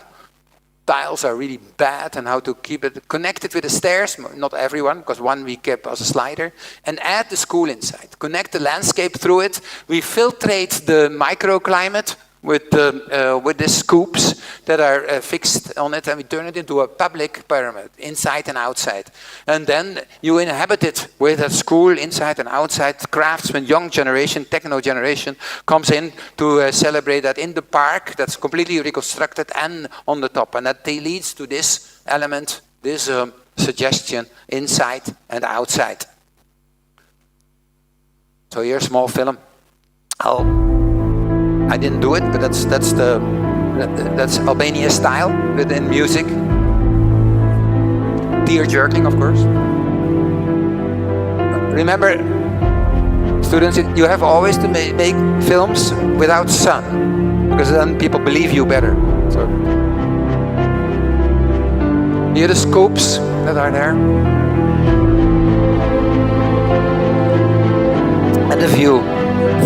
Tiles are really bad, and how to keep it connected with the stairs, not everyone, because one we kept as a slider, and add the school inside. Connect the landscape through it. We filtrate the microclimate with the scoops that are fixed on it, and we turn it into a public pyramid, inside and outside. And then you inhabit it with a school inside and outside. Craftsmen, young generation, techno generation comes in to celebrate that in the park that's completely reconstructed and on the top. And that leads to this element, this suggestion, inside and outside. So here's a small film. I didn't do it, but that's Albania style within music. Tear-jerking, of course. Remember, students, you have always to make films without sun, because then people believe you better. So, here are the scopes that are there. And the view.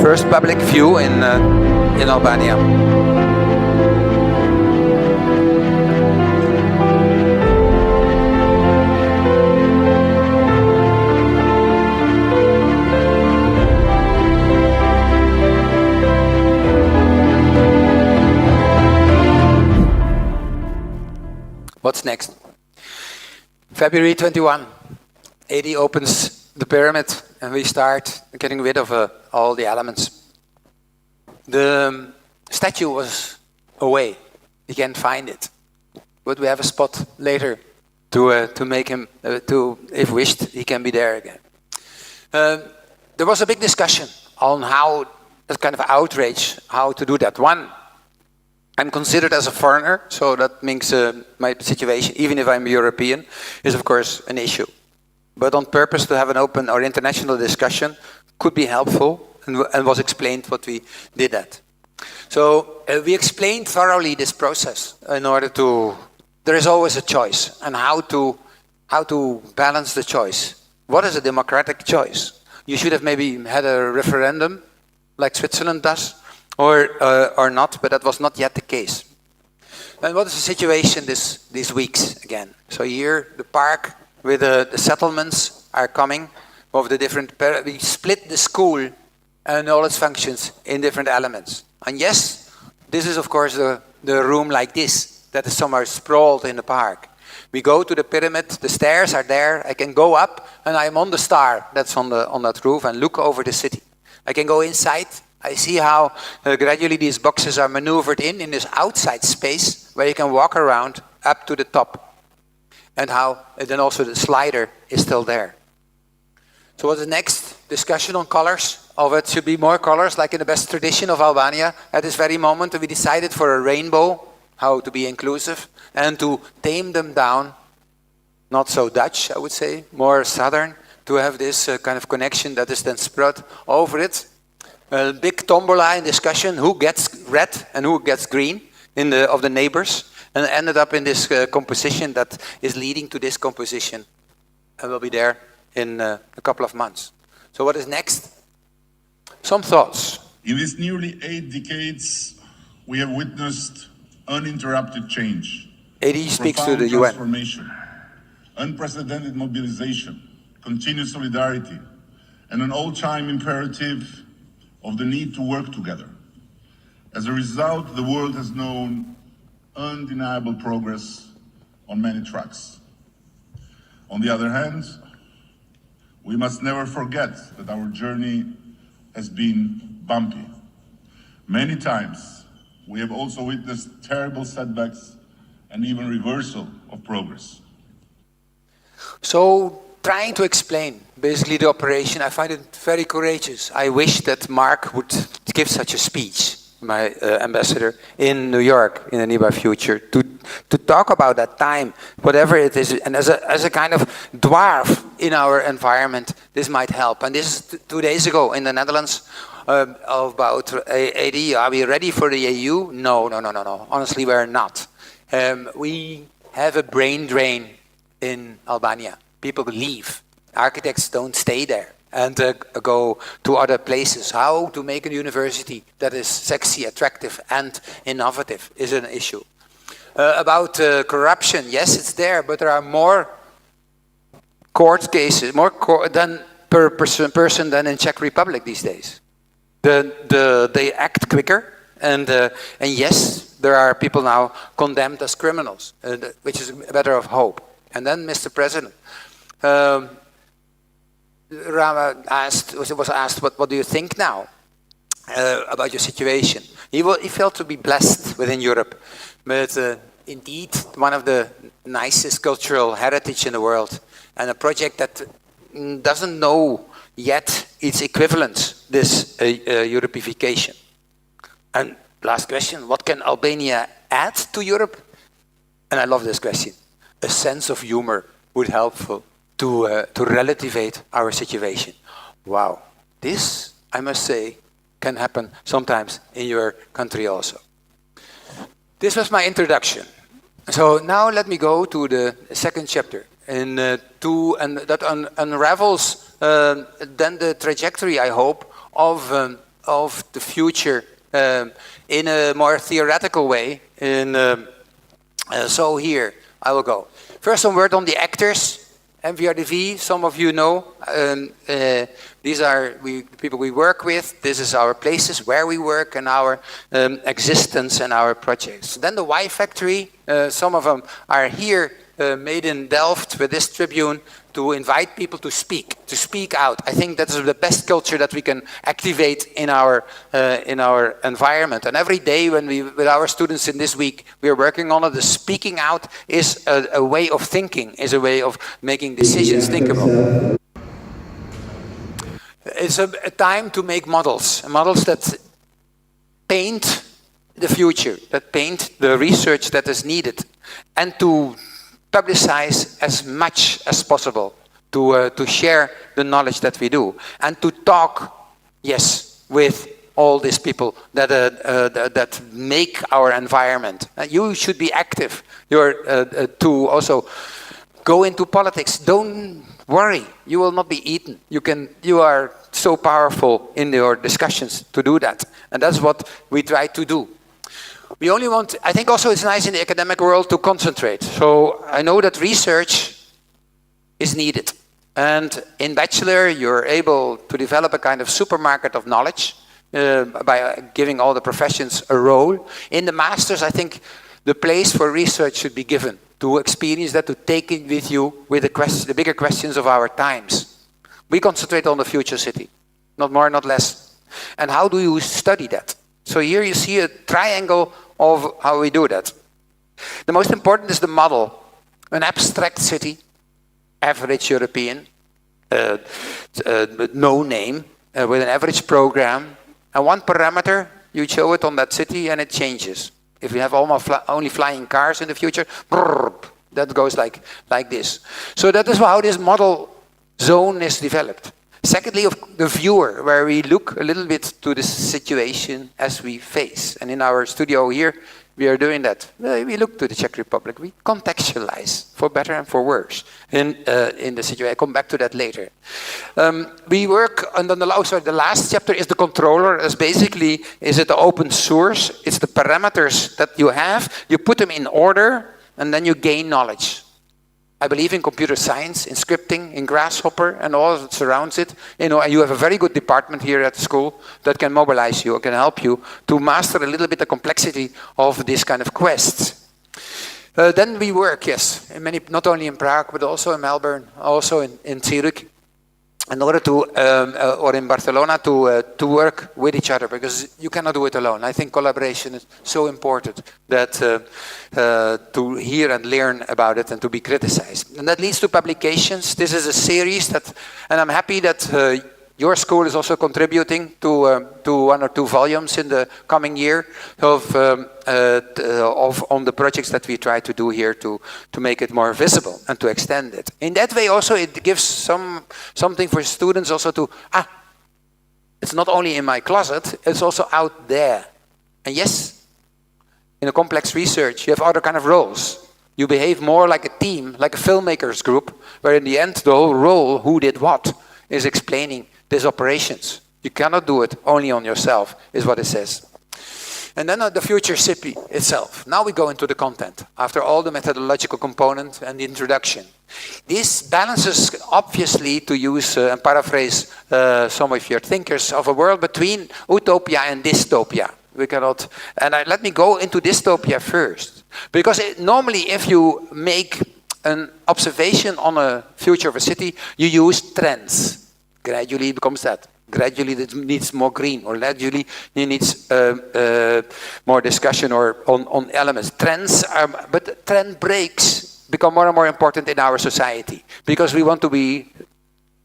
First public view in Albania. What's next? February 21, 80 opens the pyramid, and we start getting rid of all the elements. The statue was away. You can't find it. But we have a spot later to make him, if wished, he can be there again. There was a big discussion on how, that kind of outrage, how to do that. One, I'm considered as a foreigner, so that means my situation, even if I'm European, is of course an issue. But on purpose to have an open or international discussion could be helpful, and was explained what we did that. So we explained thoroughly this process in order to, there is always a choice, and how to balance the choice. What is a democratic choice? You should have maybe had a referendum like Switzerland does, or not, but that was not yet the case. And what is the situation these weeks again? So here the park with the settlements are coming of the different, we split the school and all its functions in different elements. And yes, this is of course the room like this, that is somewhere sprawled in the park. We go to the pyramid, the stairs are there, I can go up and I'm on the star that's on that roof and look over the city. I can go inside, I see how gradually these boxes are maneuvered in this outside space where you can walk around up to the top. And how then also the slider is still there. So what's the next? Discussion on colors. Of it should be more colors, like in the best tradition of Albania. At this very moment, we decided for a rainbow, how to be inclusive, and to tame them down. Not so Dutch, I would say, more southern, to have this kind of connection that is then spread over it. A big tombola in discussion, who gets red and who gets green of the neighbors, and ended up in this composition that is leading to this composition. And we'll be there in a couple of months. So what is next? Some thoughts. In these nearly 8 decades, we have witnessed uninterrupted change. AD speaks to the UN. Transformation, unprecedented mobilization, continued solidarity, and an all-time imperative of the need to work together. As a result, the world has known undeniable progress on many tracks. On the other hand, we must never forget that our journey has been bumpy. Many times, we have also witnessed terrible setbacks and even reversal of progress. So, trying to explain basically the operation, I find it very courageous. I wish that Mark would give such a speech, my ambassador, in New York in the nearby future, to talk about that time, whatever it is, and as a kind of dwarf in our environment, this might help. And this is 2 days ago in the Netherlands, about AD. Are we ready for the EU? No. Honestly, we're not. We have a brain drain in Albania. People leave. Architects don't stay there and go to other places. How to make a university that is sexy, attractive, and innovative is an issue. About corruption, yes, it's there, but there are more court cases, than per person than in Czech Republic these days. They act quicker, and yes, there are people now condemned as criminals, which is a matter of hope. And then, Mr. President, Rama was asked, what do you think now about your situation? He felt to be blessed within Europe, but indeed one of the nicest cultural heritage in the world, and a project that doesn't know yet its equivalent, this Europification. And last question, what can Albania add to Europe? And I love this question. A sense of humor would be helpful to relativate our situation. Wow, this, I must say, can happen sometimes in your country also. This was my introduction. So now let me go to the second chapter, and that unravels then the trajectory, I hope, of the future in a more theoretical way. So here I will go. First, some word on the actors. MVRDV, some of you know. These are people we work with. This is our places where we work and our existence and our projects. Then the Y Factory, some of them are here, made in Delft with this tribune to invite people to speak out. I think that's the best culture that we can activate in our environment. And every day when with our students in this week, we are working on it. The speaking out is a way of thinking, is a way of making decisions thinkable. It's a time to make models that paint the future, that paint the research that is needed, and to publicize as much as possible, to share the knowledge that we do, and to talk, yes, with all these people that make our environment. You should be active. To also go into politics. Don't worry, you will not be eaten. You are so powerful in your discussions to do that, and that's what we try to do. We only want, I think also it's nice in the academic world to concentrate. So I know that research is needed. And in bachelor, you're able to develop a kind of supermarket of knowledge by giving all the professions a role. In the masters, I think the place for research should be given to experience that, to take it with you with the bigger questions of our times. We concentrate on the future city, not more, not less. And how do you study that? So here you see a triangle of how we do that. The most important is the model. An abstract city, average European, no name, with an average program. And one parameter, you show it on that city and it changes. If you have only flying cars in the future, that goes like this. So that is how this model zone is developed. Secondly, of the viewer, where we look a little bit to the situation as we face. And in our studio here, we are doing that. We look to the Czech Republic. We contextualize, for better and for worse, in the situation. I'll come back to that later. We work, and then the last chapter is the controller. Is it the open source? It's the parameters that you have. You put them in order. and then you gain knowledge. I believe in computer science, in scripting, in Grasshopper, and all that surrounds it. You know, and you have a very good department here at the school that can mobilize you, can help you to master a little bit the complexity of this kind of quests. Then we work, yes, in many, not only in Prague, but also in Melbourne, also in Zurich, in order to, or in Barcelona, to work with each other, because you cannot do it alone. I think collaboration is so important that to hear and learn about it and to be criticized. And that leads to publications. This is a series that, and I'm happy that your school is also contributing to 1 or 2 volumes in the coming year on the projects that we try to do here to make it more visible and to extend it. In that way also it gives something for students also to, it's not only in my closet, it's also out there. And yes, in a complex research you have other kind of roles. You behave more like a team, like a filmmakers group, where in the end the whole role, who did what, is explaining these operations. You cannot do it only on yourself, is what it says. And then the future city itself. Now we go into the content, after all the methodological component and the introduction. This balances, obviously, to use and paraphrase some of your thinkers, of a world between utopia and dystopia. We cannot, and let me go into dystopia first. Because normally if you make an observation on a future of a city, you use trends. Gradually it becomes that. Gradually it needs more green, or gradually it needs more discussion or on elements. Trends, but trend breaks become more and more important in our society because we want to be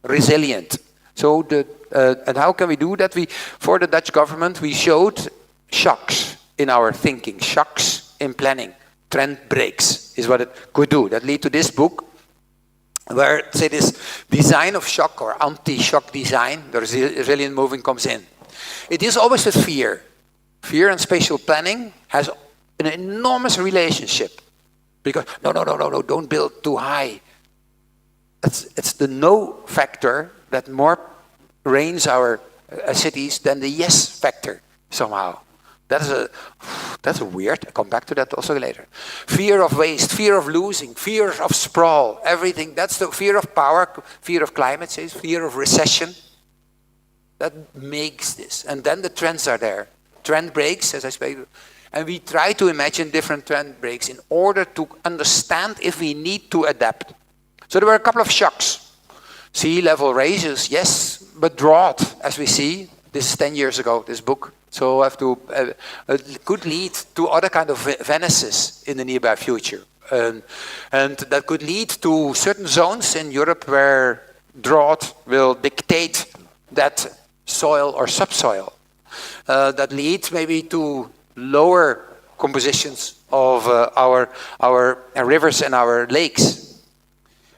resilient. So and how can we do that? For the Dutch government, we showed shocks in our thinking, shocks in planning. Trend breaks is what it could do. That lead to this book, where, say, this design of shock or anti-shock design, the resilient movement comes in. It is always with fear. Fear and spatial planning has an enormous relationship. Because, no, don't build too high. It's the no factor that more reigns our cities than the yes factor, somehow. That's weird. I'll come back to that also later. Fear of waste, fear of losing, fear of sprawl, everything. That's the fear of power, fear of climate change, fear of recession. That makes this. And then the trends are there. Trend breaks, as I spoke. And we try to imagine different trend breaks in order to understand if we need to adapt. So there were a couple of shocks. Sea level raises, yes, but drought, as we see. This is 10 years ago, this book. So it could lead to other kind of Venices in the nearby future. And that could lead to certain zones in Europe where drought will dictate that soil or subsoil. That leads maybe to lower compositions of our rivers and our lakes.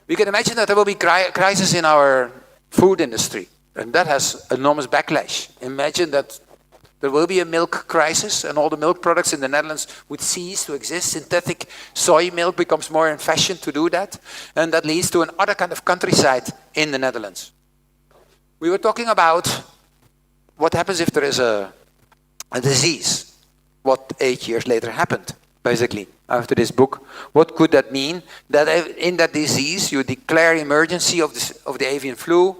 We can imagine that there will be crisis in our food industry. And that has enormous backlash. Imagine that there will be a milk crisis and all the milk products in the Netherlands would cease to exist. Synthetic soy milk becomes more in fashion to do that. And that leads to another kind of countryside in the Netherlands. We were talking about what happens if there is a disease. What 8 years later happened, basically, after this book. What could that mean? That in that disease you declare emergency of the avian flu.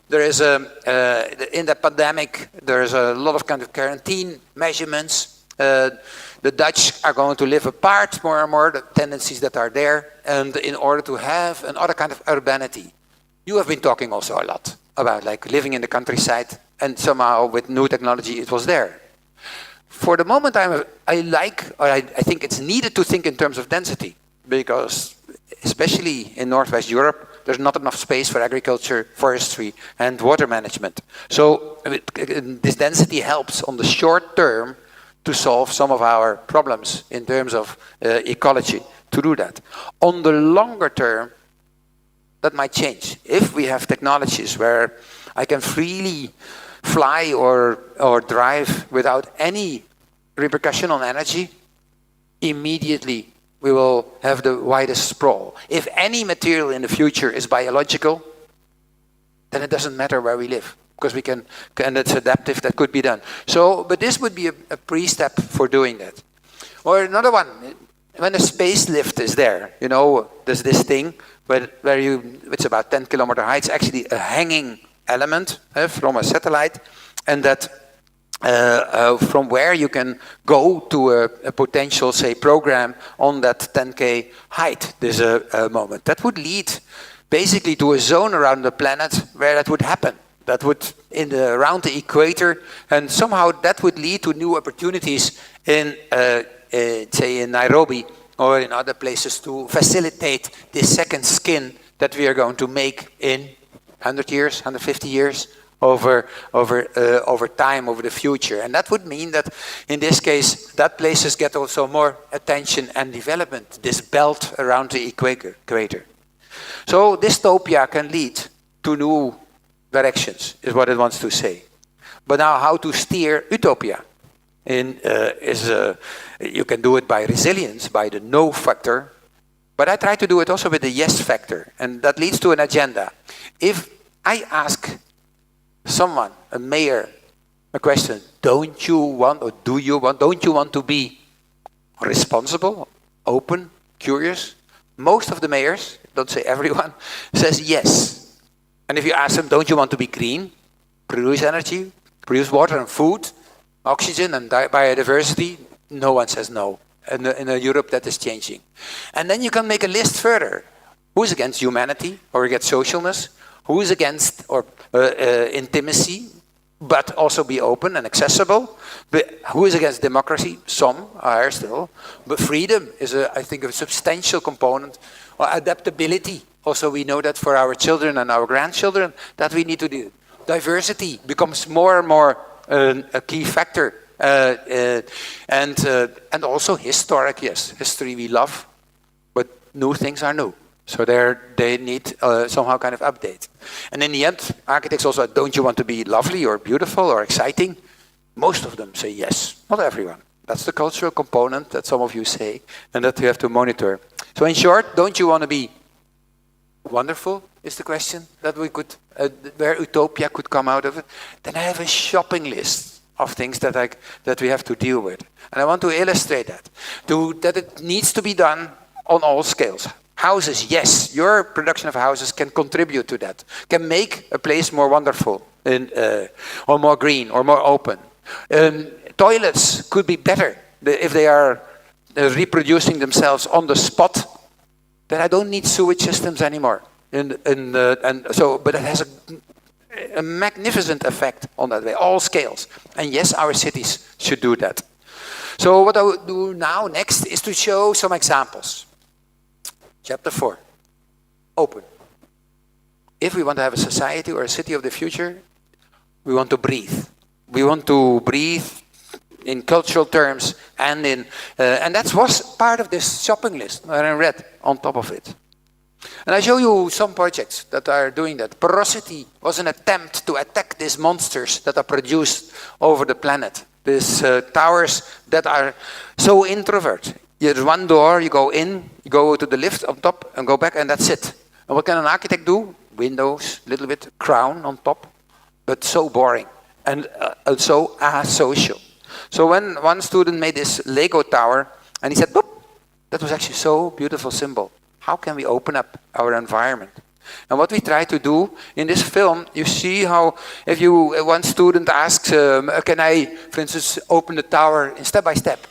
There is in the pandemic, there is a lot of kind of quarantine measurements. The Dutch are going to live apart more and more, the tendencies that are there, and in order to have another kind of urbanity. You have been talking also a lot about like living in the countryside, and somehow with new technology it was there. For the moment, I think it's needed to think in terms of density, because especially in Northwest Europe, there's not enough space for agriculture, forestry, and water management. So this density helps on the short term to solve some of our problems in terms of ecology, to do that. On the longer term, that might change. If we have technologies where I can freely fly or drive without any repercussion on energy, immediately we will have the widest sprawl. If any material in the future is biological, then it doesn't matter where we live, because we can, and it's adaptive, that could be done. So, but this would be a pre-step for doing that. Or another one, when a space lift is there, you know, there's this thing where it's about 10 kilometer high. It's actually a hanging element from a satellite, and that from where you can go to a potential, say, program on that 10K height. There's a moment that would lead basically to a zone around the planet where that would happen. That would around the equator, and somehow that would lead to new opportunities in, say, in Nairobi or in other places to facilitate this second skin that we are going to make in 100 years, 150 years, over time, over the future. And that would mean that, in this case, that places get also more attention and development, this belt around the equator. So dystopia can lead to new directions, is what it wants to say. But now how to steer utopia? You can do it by resilience, by the no factor, but I try to do it also with the yes factor, and that leads to an agenda. If I ask someone, a mayor, a question, don't you want to be responsible, open, curious? Most of the mayors, don't say everyone, says yes. And if you ask them, don't you want to be green, produce energy, produce water and food, oxygen and biodiversity, no one says no. In a Europe that is changing. And then you can make a list further. Who's against humanity or against socialness? Who's against intimacy, but also be open and accessible? But who is against democracy? Some are still. But freedom is, I think, a substantial component. Or adaptability. Also, we know that for our children and our grandchildren, that we need to do. Diversity becomes more and more a key factor. And also historic, yes. History we love, but new things are new. So they need somehow kind of update. And in the end, architects also, don't you want to be lovely or beautiful or exciting? Most of them say yes, not everyone. That's the cultural component that some of you say, and that we have to monitor. So in short, don't you want to be wonderful, is the question that we could, where utopia could come out of it. Then I have a shopping list of things that we have to deal with. And I want to illustrate that it needs to be done on all scales. Houses, yes, your production of houses can contribute to that, can make a place more wonderful, or more green, or more open. Toilets could be better if they are reproducing themselves on the spot. Then I don't need sewage systems anymore. But it has a magnificent effect on that way, all scales. And yes, our cities should do that. So what I will do now next is to show some examples. Chapter 4, open. If we want to have a society or a city of the future, we want to breathe. We want to breathe in cultural terms, and that was part of this shopping list that I read on top of it. And I show you some projects that are doing that. Porosity was an attempt to attack these monsters that are produced over the planet. These towers that are so introvert. There's one door, you go in, you go to the lift on top and go back, and that's it. And what can an architect do? Windows, a little bit, crown on top, but so boring and so asocial. So when one student made this Lego tower, and he said, boop, that was actually so beautiful symbol. How can we open up our environment? And what we try to do in this film, you see how if one student asks, can I, for instance, open the tower in step by step?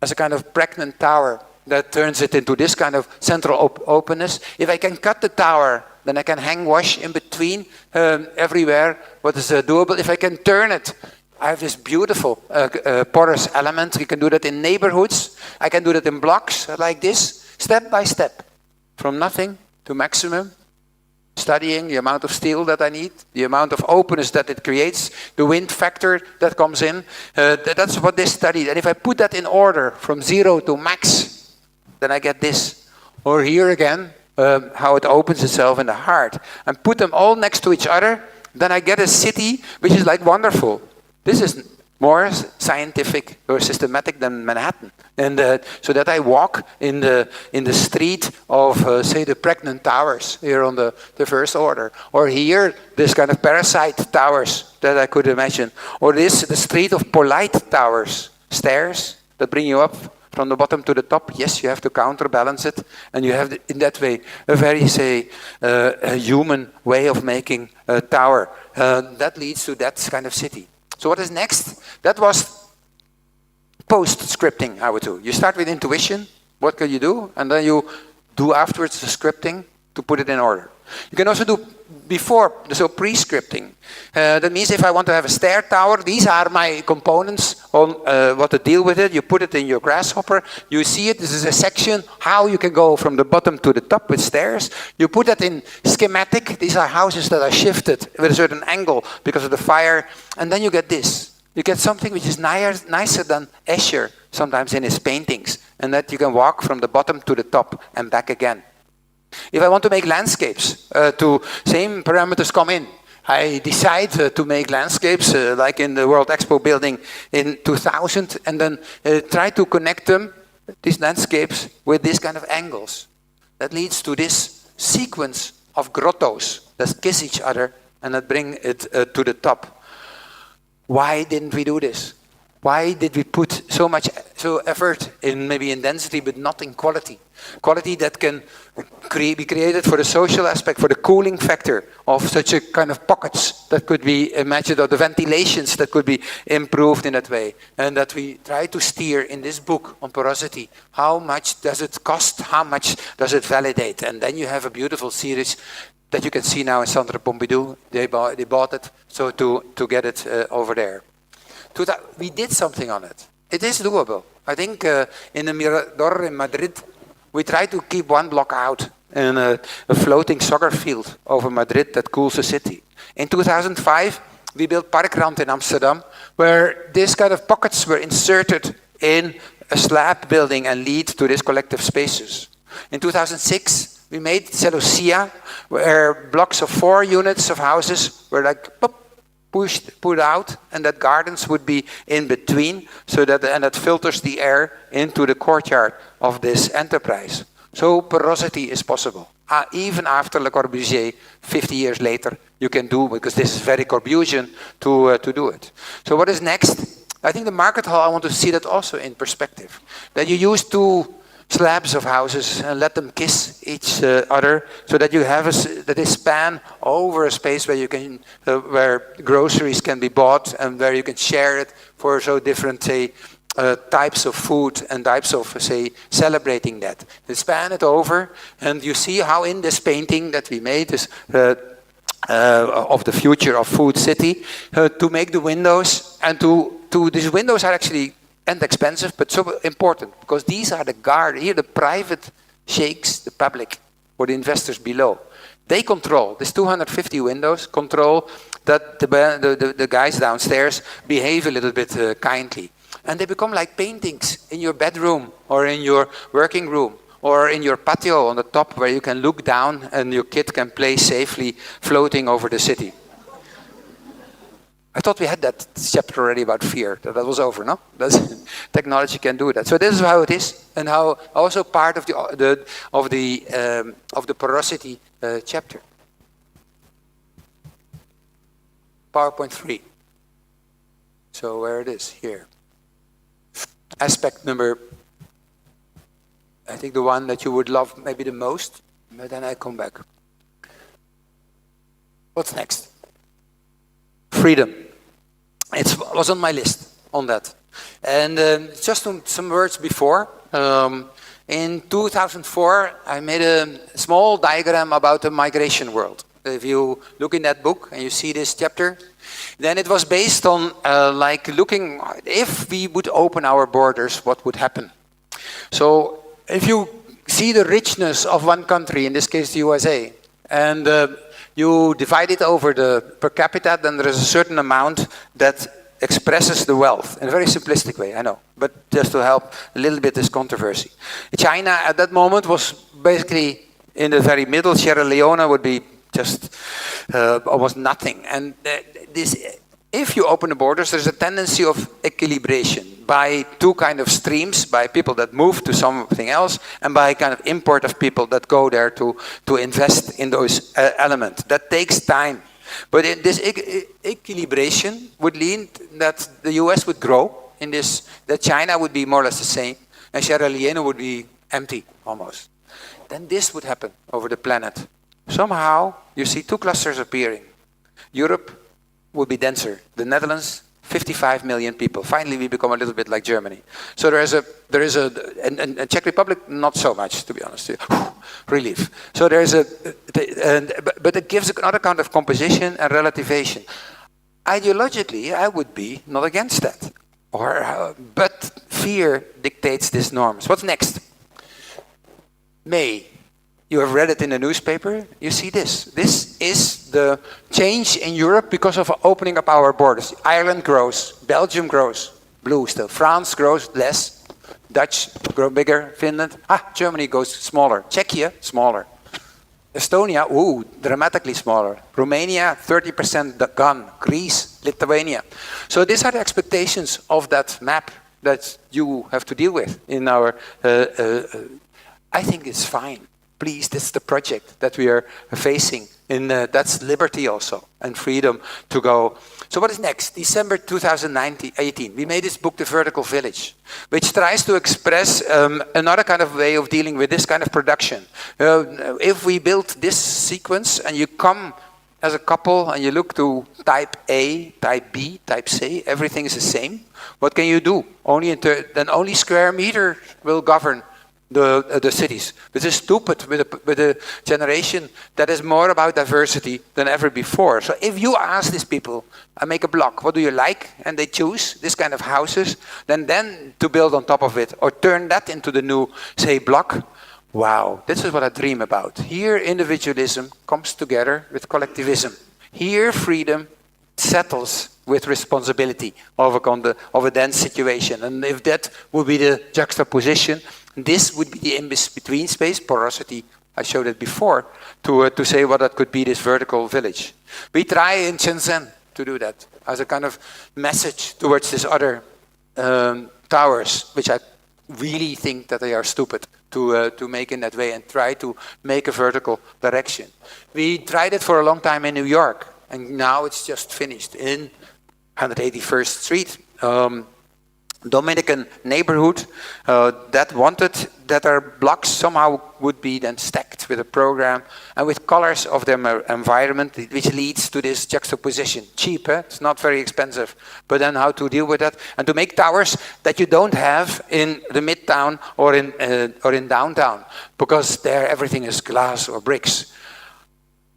As a kind of pregnant tower that turns it into this kind of central openness. If I can cut the tower, then I can hang wash in between everywhere. What is doable? If I can turn it, I have this beautiful porous element. You can do that in neighborhoods. I can do that in blocks like this, step by step, from nothing to maximum. Studying the amount of steel that I need, the amount of openness that it creates, the wind factor that comes in. That's what they studied. And if I put that in order from 0 to max, then I get this. Or here again, how it opens itself in the heart. And put them all next to each other, then I get a city which is like wonderful. This is more scientific or systematic than Manhattan. And so that I walk in the street of, say, the pregnant towers here on the first order. Or here, this kind of parasite towers that I could imagine. Or the street of polite towers, stairs that bring you up from the bottom to the top, yes, you have to counterbalance it, and you have, in that way, a very, say, a human way of making a tower. That leads to that kind of city. So what is next? That was post-scripting, I would do. You start with intuition, what can you do? And then you do afterwards the scripting to put it in order. You can also do before, so pre-scripting. That means if I want to have a stair tower, these are my components on what to deal with it. You put it in your grasshopper, you see it, this is a section, how you can go from the bottom to the top with stairs. You put that in schematic, these are houses that are shifted with a certain angle because of the fire, and then you get this. You get something which is nicer than Escher sometimes in his paintings, and that you can walk from the bottom to the top and back again. If I want to make landscapes, same parameters come in. I decide to make landscapes like in the World Expo building in 2000, and then try to connect them, these landscapes, with these kind of angles. That leads to this sequence of grottos that kiss each other and that bring it to the top. Why didn't we do this? Why did we put so much effort in maybe in density but not in quality? Quality that can be created for the social aspect, for the cooling factor of such a kind of pockets that could be imagined, or the ventilations that could be improved in that way. And that we try to steer in this book on porosity. How much does it cost? How much does it validate? And then you have a beautiful series that you can see now in Centre Pompidou. They bought it so to get it over there. We did something on it. It is doable. I think in the Mirador in Madrid, we try to keep one block out in a floating soccer field over Madrid that cools the city. In 2005, we built Parkrand in Amsterdam, where these kind of pockets were inserted in a slab building and lead to these collective spaces. In 2006, we made Celosia, where blocks of 4 units of houses were like pop, put out, and that gardens would be in between, so that that filters the air into the courtyard of this enterprise. So porosity is possible. Even after Le Corbusier, 50 years later, you can do, because this is very Corbusian, to do it. So what is next? I think the market hall, I want to see that also in perspective. That you use 2 slabs of houses and let them kiss each other, so that you have that they span over a space where you can, where groceries can be bought and where you can share it for so different, say, types of food and types of, say, celebrating that. You span it over, and you see how in this painting that we made is of the future of Food City, to make the windows, and these windows are actually and expensive, but so important, because these are the here the private sheikhs, the public, or the investors below. They control, these 250 windows, control that the guys downstairs behave a little bit kindly. And they become like paintings in your bedroom, or in your working room, or in your patio on the top, where you can look down and your kid can play safely floating over the city. I thought we had that chapter already about fear. That was over, no? Technology can do that. So this is how it is, and how also part of the porosity chapter. PowerPoint 3. So where it is here. Aspect number, I think the one that you would love maybe the most, but then I come back. What's next? Freedom. It was on my list on that. And just some words before. In 2004, I made a small diagram about the migration world. If you look in that book and you see this chapter, then it was based on like looking, if we would open our borders, what would happen? So if you see the richness of one country, in this case the USA, and you divide it over the per capita, then there is a certain amount that expresses the wealth in a very simplistic way, I know, but just to help a little bit this controversy. China at that moment was basically in the very middle. Sierra Leone would be just almost nothing. And if you open the borders, there's a tendency of equilibration by 2 kind of streams, by people that move to something else, and by kind of import of people that go there to invest in those elements. That takes time. But in this equilibration would lead that the US would grow in this, that China would be more or less the same, and Sierra Leone would be empty almost. Then this would happen over the planet. Somehow you see two clusters appearing. Europe would be denser. The Netherlands, 55 million people. Finally, we become a little bit like Germany. So and Czech Republic, not so much, to be honest. Relief. So but it gives another kind of composition and relativation. Ideologically, I would be not against that. But fear dictates these norms. What's next? May. You have read it in the newspaper. You see this. This is the change in Europe because of opening up our borders. Ireland grows. Belgium grows. Blue still. France grows less. Dutch grow bigger. Finland. Germany goes smaller. Czechia, smaller. Estonia, dramatically smaller. Romania, 30% gone. Greece, Lithuania. So these are the expectations of that map that you have to deal with in our... I think it's fine. Please, this is the project that we are facing. That's liberty also, and freedom to go. So what is next? December 2018, we made this book, The Vertical Village, which tries to express another kind of way of dealing with this kind of production. If we build this sequence and you come as a couple and you look to type A, type B, type C, everything is the same. What can you do? Then only square meter will govern the cities. This is stupid with a generation that is more about diversity than ever before. So if you ask these people, I make a block, what do you like? And they choose this kind of houses, then to build on top of it or turn that into the new, say, block. Wow, this is what I dream about. Here individualism comes together with collectivism. Here freedom settles with responsibility of a dense situation. And if that would be the juxtaposition, this would be the in-between space, porosity, I showed it before, to say what that could be, this vertical village. We try in Shenzhen to do that as a kind of message towards these other towers, which I really think that they are stupid to make in that way and try to make a vertical direction. We tried it for a long time in New York, and now it's just finished in 181st Street. Dominican neighborhood that wanted that our blocks somehow would be then stacked with a program and with colors of their environment, which leads to this juxtaposition. Cheap, it's not very expensive, but then how to deal with that and to make towers that you don't have in the midtown or in downtown, because there everything is glass or bricks.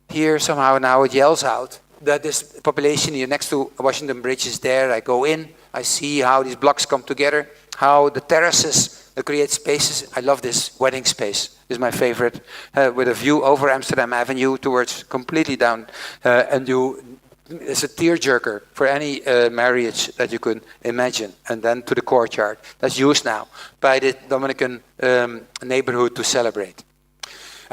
Here somehow now it yells out that this population here next to Washington Bridge is there. I go in, I see how these blocks come together, how the terraces create spaces. I love this wedding space. This is my favorite, with a view over Amsterdam Avenue towards completely down. It's a tearjerker for any marriage that you could imagine. And then to the courtyard. That's used now by the Dominican neighborhood to celebrate.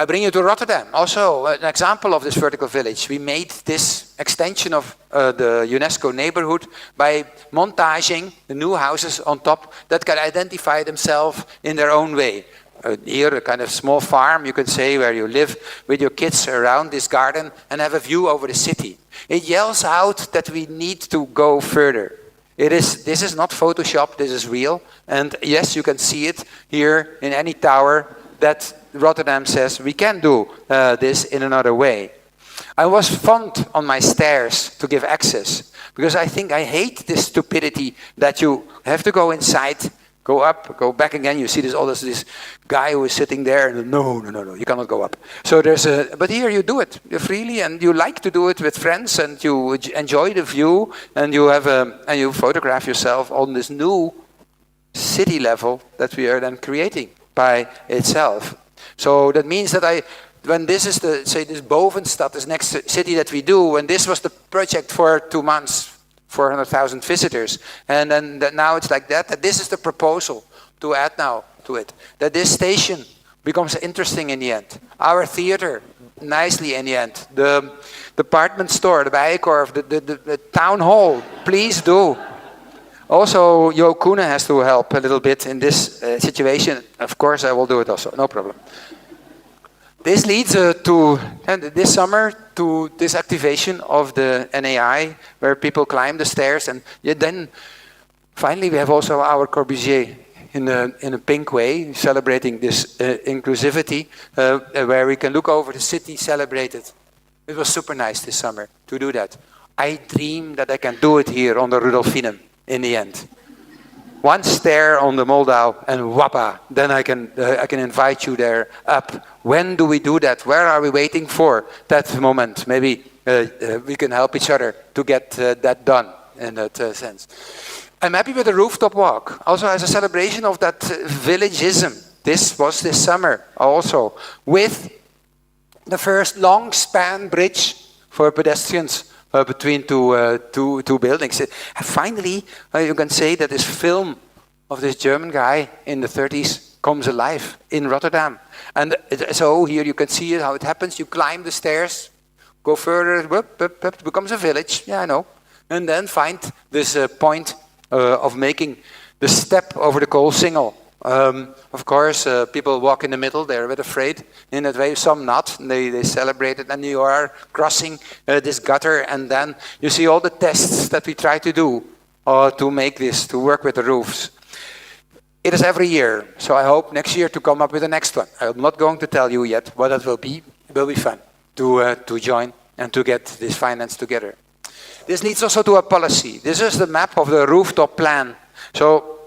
I bring you to Rotterdam, also an example of this vertical village. We made this extension of the UNESCO neighborhood by montaging the new houses on top that can identify themselves in their own way. Here, a kind of small farm, you could say, where you live with your kids around this garden and have a view over the city. It yells out that we need to go further. This is not Photoshop, this is real. And yes, you can see it here in any tower that Rotterdam says we can do this in another way. I was fond on my stairs to give access because I think I hate this stupidity that you have to go inside, go up, go back again. You see this guy who is sitting there and no, you cannot go up. So but here you do it freely and you like to do it with friends and you enjoy the view and you photograph yourself on this new city level that we are then creating by itself. So that means that when this is this Bovenstad, this next city that we do, when this was the project for 2 months, 400,000 visitors, and then now it's like that this is the proposal to add now to it. That this station becomes interesting in the end. Our theater, nicely in the end. The department store, the Bijenkorf, the town hall, please do. Also, Jo Koenen has to help a little bit in this situation. Of course, I will do it also, no problem. This leads this summer to this activation of the NAI, where people climb the stairs, and then finally we have also our Corbusier in a pink way, celebrating this inclusivity, where we can look over the city, celebrate it. It was super nice this summer to do that. I dream that I can do it here on the Rudolfinum in the end. One stair on the Moldau and whoppa, then I can invite you there up. When do we do that? Where are we waiting for that moment? Maybe we can help each other to get that done in that sense. I'm happy with the rooftop walk, also as a celebration of that villageism. This was this summer also, with the first long span bridge for pedestrians between two buildings. Finally, you can say that this film of this German guy in the 30s comes alive in Rotterdam. And so here you can see how it happens. You climb the stairs, go further, it becomes a village, yeah, I know. And then find this point of making the step over the Koolsingel. Of course, people walk in the middle, they're a bit afraid in that way, some not, they celebrate it, and you are crossing this gutter, and then you see all the tests that we try to do to make this, to work with the roofs. It is every year, so I hope next year to come up with the next one. I'm not going to tell you yet what it will be. It will be fun to join and to get this finance together. This leads also to a policy. This is the map of the rooftop plan. So,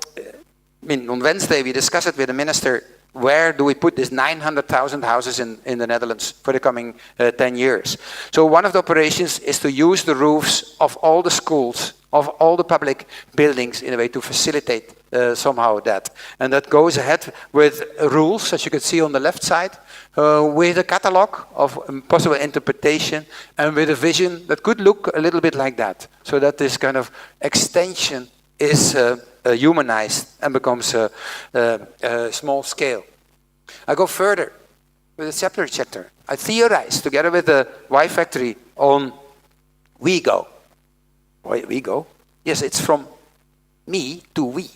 on Wednesday, we discussed it with the minister. Where do we put this 900,000 houses in the Netherlands for the coming 10 years? So one of the operations is to use the roofs of all the schools, of all the public buildings in a way to facilitate somehow that. And that goes ahead with rules, as you can see on the left side, with a catalog of possible interpretation and with a vision that could look a little bit like that. So that this kind of extension is humanized and becomes a small scale. I go further with the chapter chapter. I theorize together with the Y Factory on we go. Why we go? Yes, it's from me to we.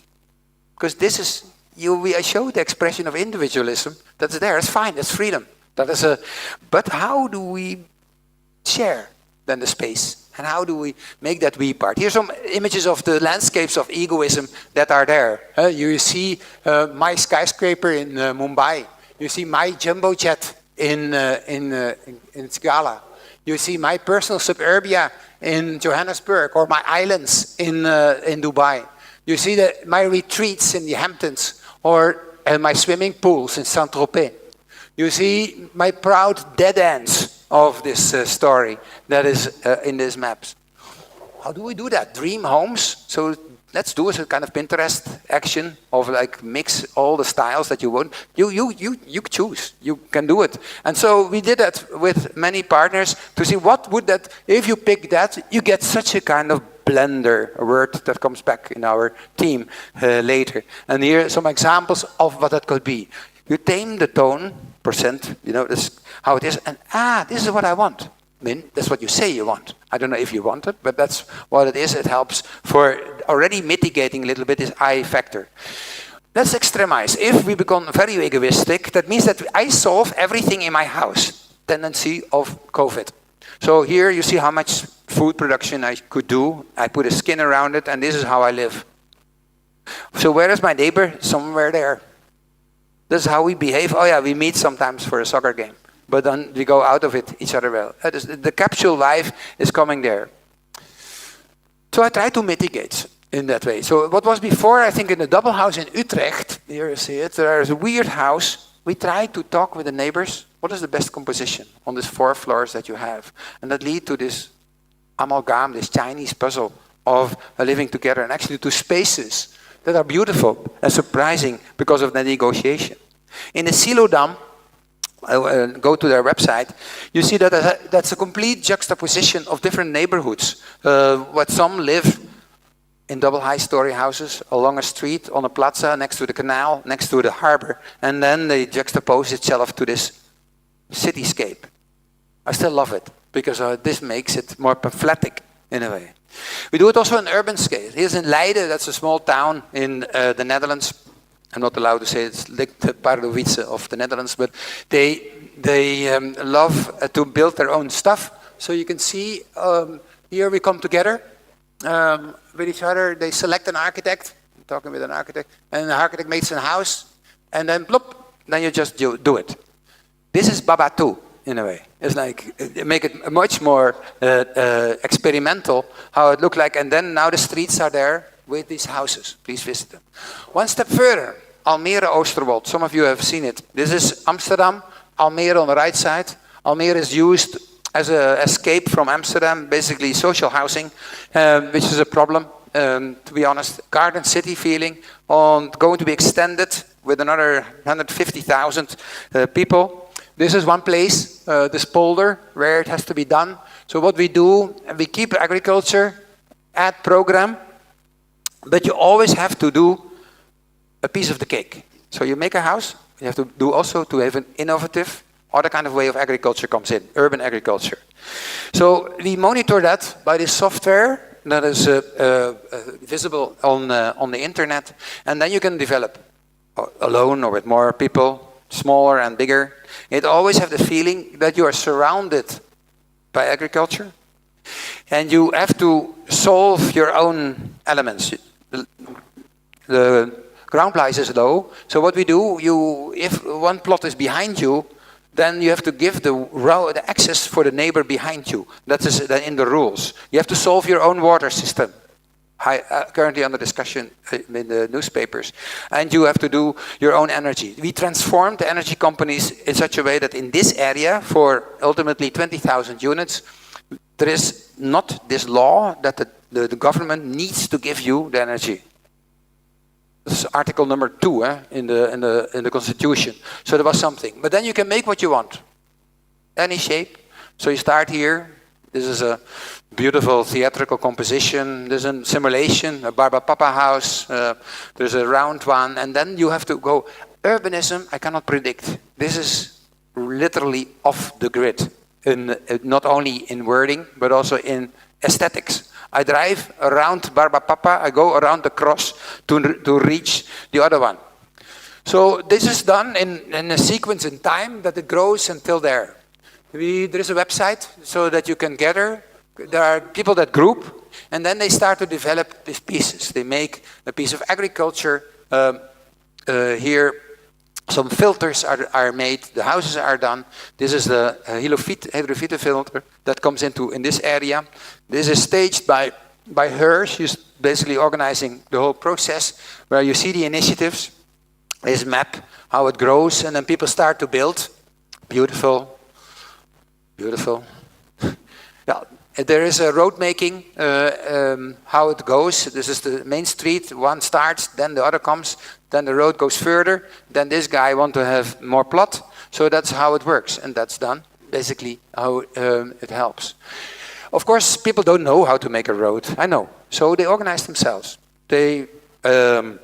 Because this is, I show the expression of individualism that's there. It's fine, it's freedom. That is but how do we share then the space? And how do we make that we part? Here's some images of the landscapes of egoism that are there. You see my skyscraper in Mumbai. You see my jumbo jet in Scala. You see my personal suburbia in Johannesburg, or my islands in Dubai. You see my retreats in the Hamptons, or my swimming pools in Saint-Tropez. You see my proud dead ends of this story that is in these maps. How do we do that? Dream homes. So let's do a kind of Pinterest action of like mix all the styles that you want. You choose. You can do it. And so we did that with many partners to see what would that, if you pick that, you get such a kind of blender, a word that comes back in our team later. And here are some examples of what that could be. You tame the tone, percent, this how it is, and this is what I want. I mean, that's what you say you want. I don't know if you want it, but that's what it is. It helps for already mitigating a little bit this I factor. Let's extremize. If we become very egoistic, that means that I solve everything in my house. Tendency of COVID. So here you see how much food production I could do. I put a skin around it, and this is how I live. So where is my neighbor? Somewhere there. This is how we behave. Oh yeah, we meet sometimes for a soccer game. But then we go out of it each other well. The capsule life is coming there. So I try to mitigate in that way. So what was before, I think in the double house in Utrecht, here you see it, there is a weird house. We try to talk with the neighbors. What is the best composition on these 4 floors that you have? And that lead to this amalgam, this Chinese puzzle of living together, and actually to spaces that are beautiful and surprising because of the negotiation. In the Silodam, go to their website, you see that that's a complete juxtaposition of different neighborhoods. What some live in double high-story houses along a street, on a plaza, next to the canal, next to the harbor, and then they juxtapose itself to this cityscape. I still love it, because this makes it more pamphlematic in a way. We do it also in urban scale. Here's in Leiden, that's a small town in the Netherlands. I'm not allowed to say it's like the Pardubice of the Netherlands, but they love to build their own stuff. So you can see here we come together with each other. They select an architect. talking with an architect, and the architect makes a house, and then bloop, then you just do it. This is Baba 2, in a way. It's like, make it much more experimental, how it looked like, and then now the streets are there with these houses. Please visit them. One step further, Almere Oosterwold. Some of you have seen it. This is Amsterdam, Almere on the right side. Almere is used as an escape from Amsterdam, basically social housing, which is a problem, to be honest. Garden city feeling, going to be extended with another 150,000 people. This is one place, this polder, where it has to be done. So what we do, we keep agriculture at program, but you always have to do a piece of the cake. So you make a house, you have to do also to have an innovative, other kind of way of agriculture comes in, urban agriculture. So we monitor that by this software that is visible on the internet, and then you can develop alone or with more people, smaller and bigger. It always have the feeling that you are surrounded by agriculture, and you have to solve your own elements. The ground price is low, so what we do, if one plot is behind you, then you have to give the access for the neighbor behind you. That is in the rules. You have to solve your own water system. Currently under discussion in the newspapers. And you have to do your own energy. We transformed the energy companies in such a way that in this area, for ultimately 20,000 units, there is not this law that the government needs to give you the energy. This is article number 2 in the Constitution. So there was something. But then you can make what you want. Any shape. So you start here. This is a beautiful theatrical composition. There's a simulation, a Barbapapa house. There's a round one. And then you have to go. Urbanism, I cannot predict. This is literally off the grid. Not only in wording, but also in aesthetics. I drive around Barbapapa, I go around the cross to reach the other one. So this is done in a sequence in time that it grows until there. There is a website so that you can gather. There are people that group, and then they start to develop these pieces. They make a piece of agriculture. Here, some filters are made. The houses are done. This is the hydrophyte filter that comes in this area. This is staged by her. She's basically organizing the whole process, where you see the initiatives, this map, how it grows, and then people start to build. Beautiful, beautiful. Yeah, there is a road making, how it goes. This is the main street. One starts, then the other comes, then the road goes further. Then this guy wants to have more plot. So that's how it works, and that's done. Basically, how it helps. Of course, people don't know how to make a road. I know. So they organize themselves. They, I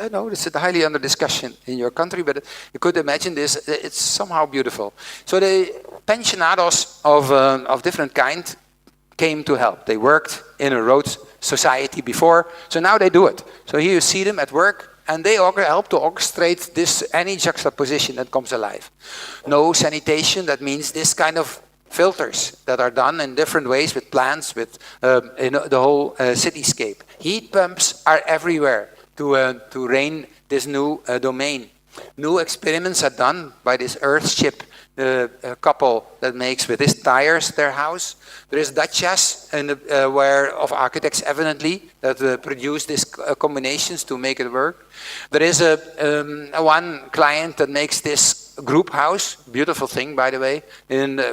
know this is highly under discussion in your country, but you could imagine this. It's somehow beautiful. So the pensionados of different kind came to help. They worked in a road society before, so now they do it. So here you see them at work, and they help to orchestrate any juxtaposition that comes alive. No sanitation, that means this kind of filters that are done in different ways with plants, with the whole cityscape. Heat pumps are everywhere to rain this new domain. New experiments are done by this Earthship couple that makes with these tires their house. There is Dacias where of architects evidently that produce these combinations to make it work. There is one client that makes this group house, beautiful thing by the way,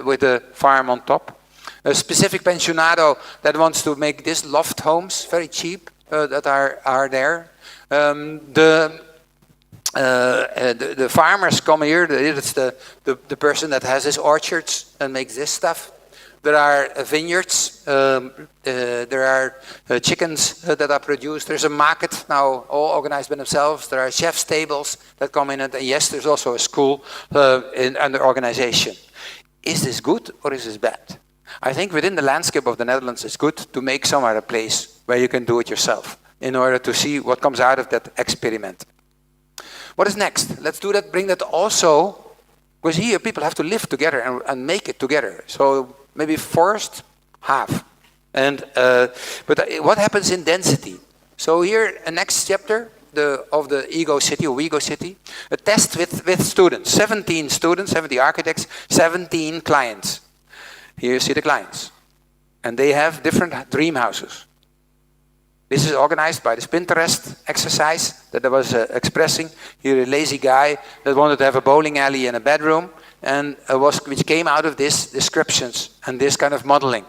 with a farm on top. A specific pensionado that wants to make this loft homes, very cheap, that are there. The farmers come here. It's the person that has his orchards and makes this stuff. There are vineyards. There are chickens that are produced. There's a market now, all organized by themselves. There are chef's tables that come in, and yes, there's also a school under organization. Is this good or is this bad? I think within the landscape of the Netherlands, it's good to make somewhere a place where you can do it yourself in order to see what comes out of that experiment. What is next? Let's do that, bring that also, because here people have to live together and make it together. So maybe forest, half. And but what happens in density? So here, a next chapter of the ego city, or ego city, a test with students, 17 students, 70 architects, 17 clients. Here you see the clients. And they have different dream houses. This is organized by this Pinterest exercise that I was expressing. Here a lazy guy that wanted to have a bowling alley and a bedroom, and which came out of these descriptions and this kind of modeling.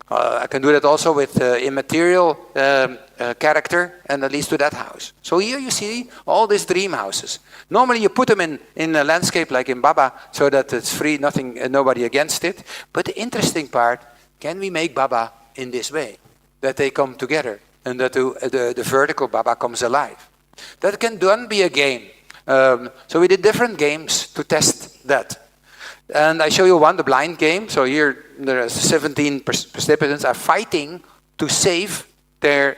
I can do that also with immaterial character, and that leads to that house. So here you see all these dream houses. Normally you put them in a landscape like in Baba, so that it's free, nobody against it. But the interesting part, can we make Baba in this way? That they come together, and that the vertical Baba comes alive. That can then be a game. So we did different games to test that. And I show you one, the blind game. So here there are 17 participants are fighting to save their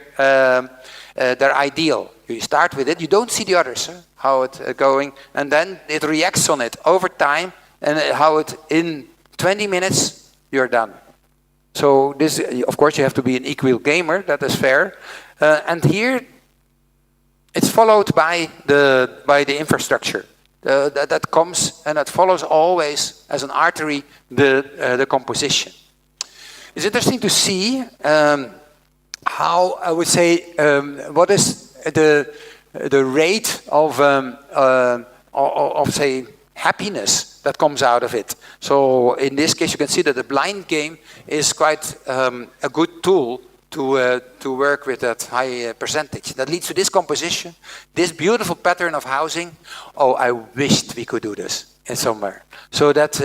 ideal. You start with it, you don't see the others, how it's going, and then it reacts on it over time, and how it in 20 minutes you're done. So this, of course, you have to be an equal gamer, that is fair. And here it's followed by the infrastructure. That comes and that follows always as an artery the composition. It's interesting to see how I would say what is the rate of say happiness that comes out of it. So in this case, you can see that the blind game is quite a good tool to work with that high percentage. That leads to this composition, this beautiful pattern of housing. Oh, I wished we could do this in somewhere. So that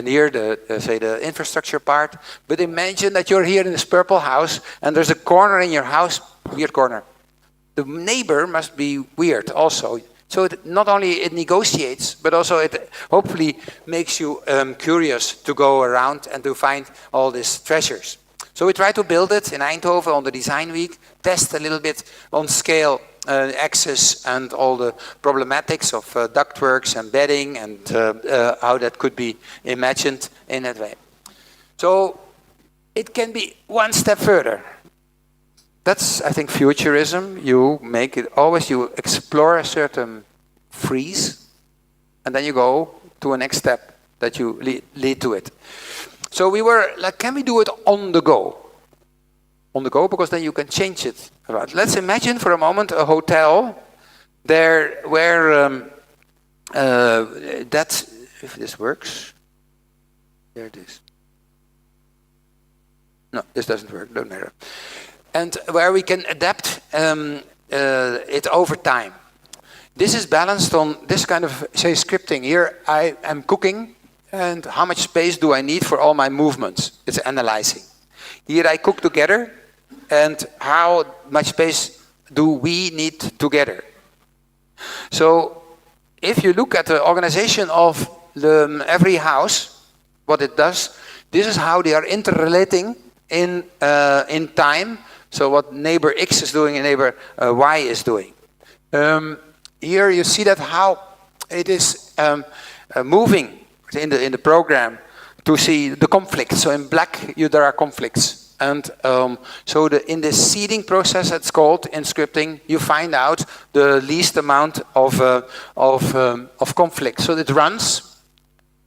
near the infrastructure part. But imagine that you're here in this purple house, and there's a corner in your house, weird corner. The neighbor must be weird also. So not only it negotiates, but also it hopefully makes you curious to go around and to find all these treasures. So we try to build it in Eindhoven on the design week, test a little bit on scale, access, and all the problematics of ductworks and bedding, and how that could be imagined in that way. So it can be one step further. That's, I think, futurism. You make it always, you explore a certain freeze, and then you go to a next step that you lead to it. So we were like, can we do it on the go? On the go, because then you can change it around. Let's imagine for a moment a hotel there where that, if this works, there it is. No, this doesn't work, don't matter. And where we can adapt it over time. This is balanced on this kind of, say, scripting. Here I am cooking, and how much space do I need for all my movements? It's analyzing. Here I cook together, and how much space do we need together? So if you look at the organization of every house, what it does, this is how they are interrelating in time. So what neighbor X is doing and neighbor Y is doing. Here you see that how it is moving in the program to see the conflict. So in black, there are conflicts. And so in the seeding process, it's called in scripting, you find out the least amount of conflict. So it runs,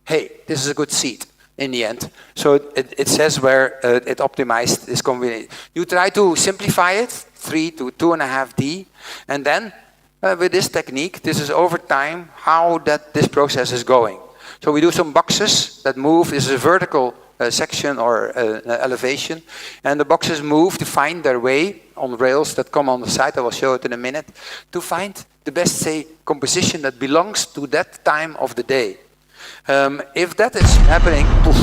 hey, this is a good seed in the end. So it says where it optimized this combination. You try to simplify it, 3 to 2.5D, and then with this technique, this is over time how this process is going. So we do some boxes that move. This is a vertical section or elevation, and the boxes move to find their way on rails that come on the side. I will show it in a minute, to find the best, say, composition that belongs to that time of the day. If that is happening, poof,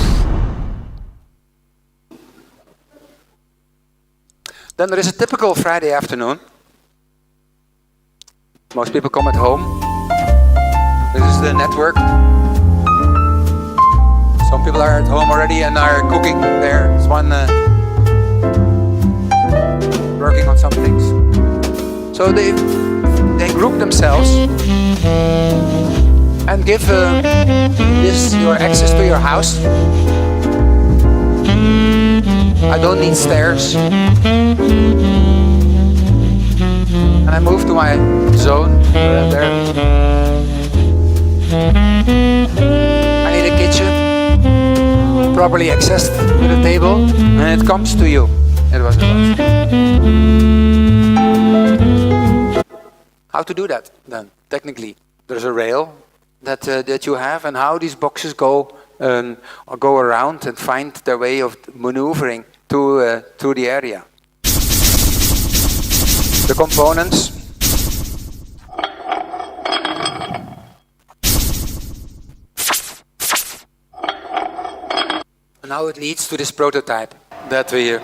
then there is a typical Friday afternoon. Most people come at home. This is the network. Some people are at home already and are cooking. There's one working on some things. So they group themselves and give this your access to your house. I don't need stairs. I move to my zone, there. I need a kitchen, properly accessed with a table, and it comes to you. It was how to do that then, technically? There's a rail that you have, and how these boxes go around and find their way of maneuvering to the area. The components. And now it leads to this prototype that we make.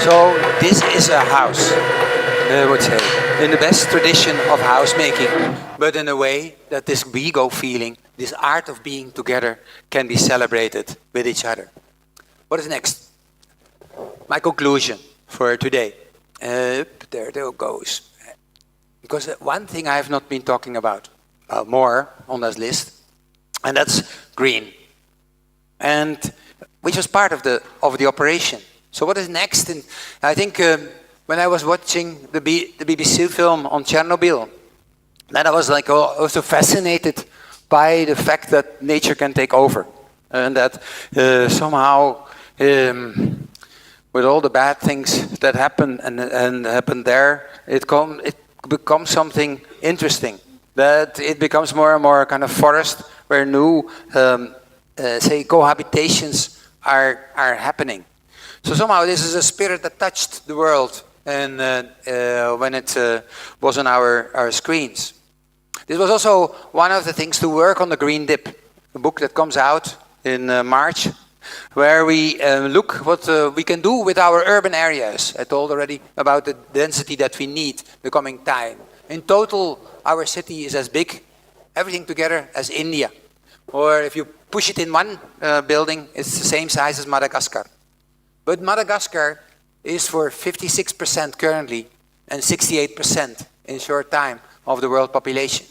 So this is a house, I would say, in the best tradition of house making, but in a way that this we-go feeling, this art of being together, can be celebrated with each other. What is next? My conclusion for today. There it goes. Because one thing I have not been talking about more on this list, and that's green, and which was part of the operation. So what is next? And I think when I was watching the BBC film on Chernobyl, then I was like, I was so fascinated by the fact that nature can take over, and that somehow with all the bad things that happen and happen there, it becomes something interesting. That it becomes more and more kind of forest where new, say, cohabitations are happening. So somehow this is a spirit that touched the world, and when it was on our screens. This was also one of the things to work on the Green Dip, a book that comes out in March, where we look what we can do with our urban areas. I told already about the density that we need the coming time. In total, our city is as big, everything together, as India. Or if you push it in one building, it's the same size as Madagascar. But Madagascar is for 56% currently and 68% in short time of the world population.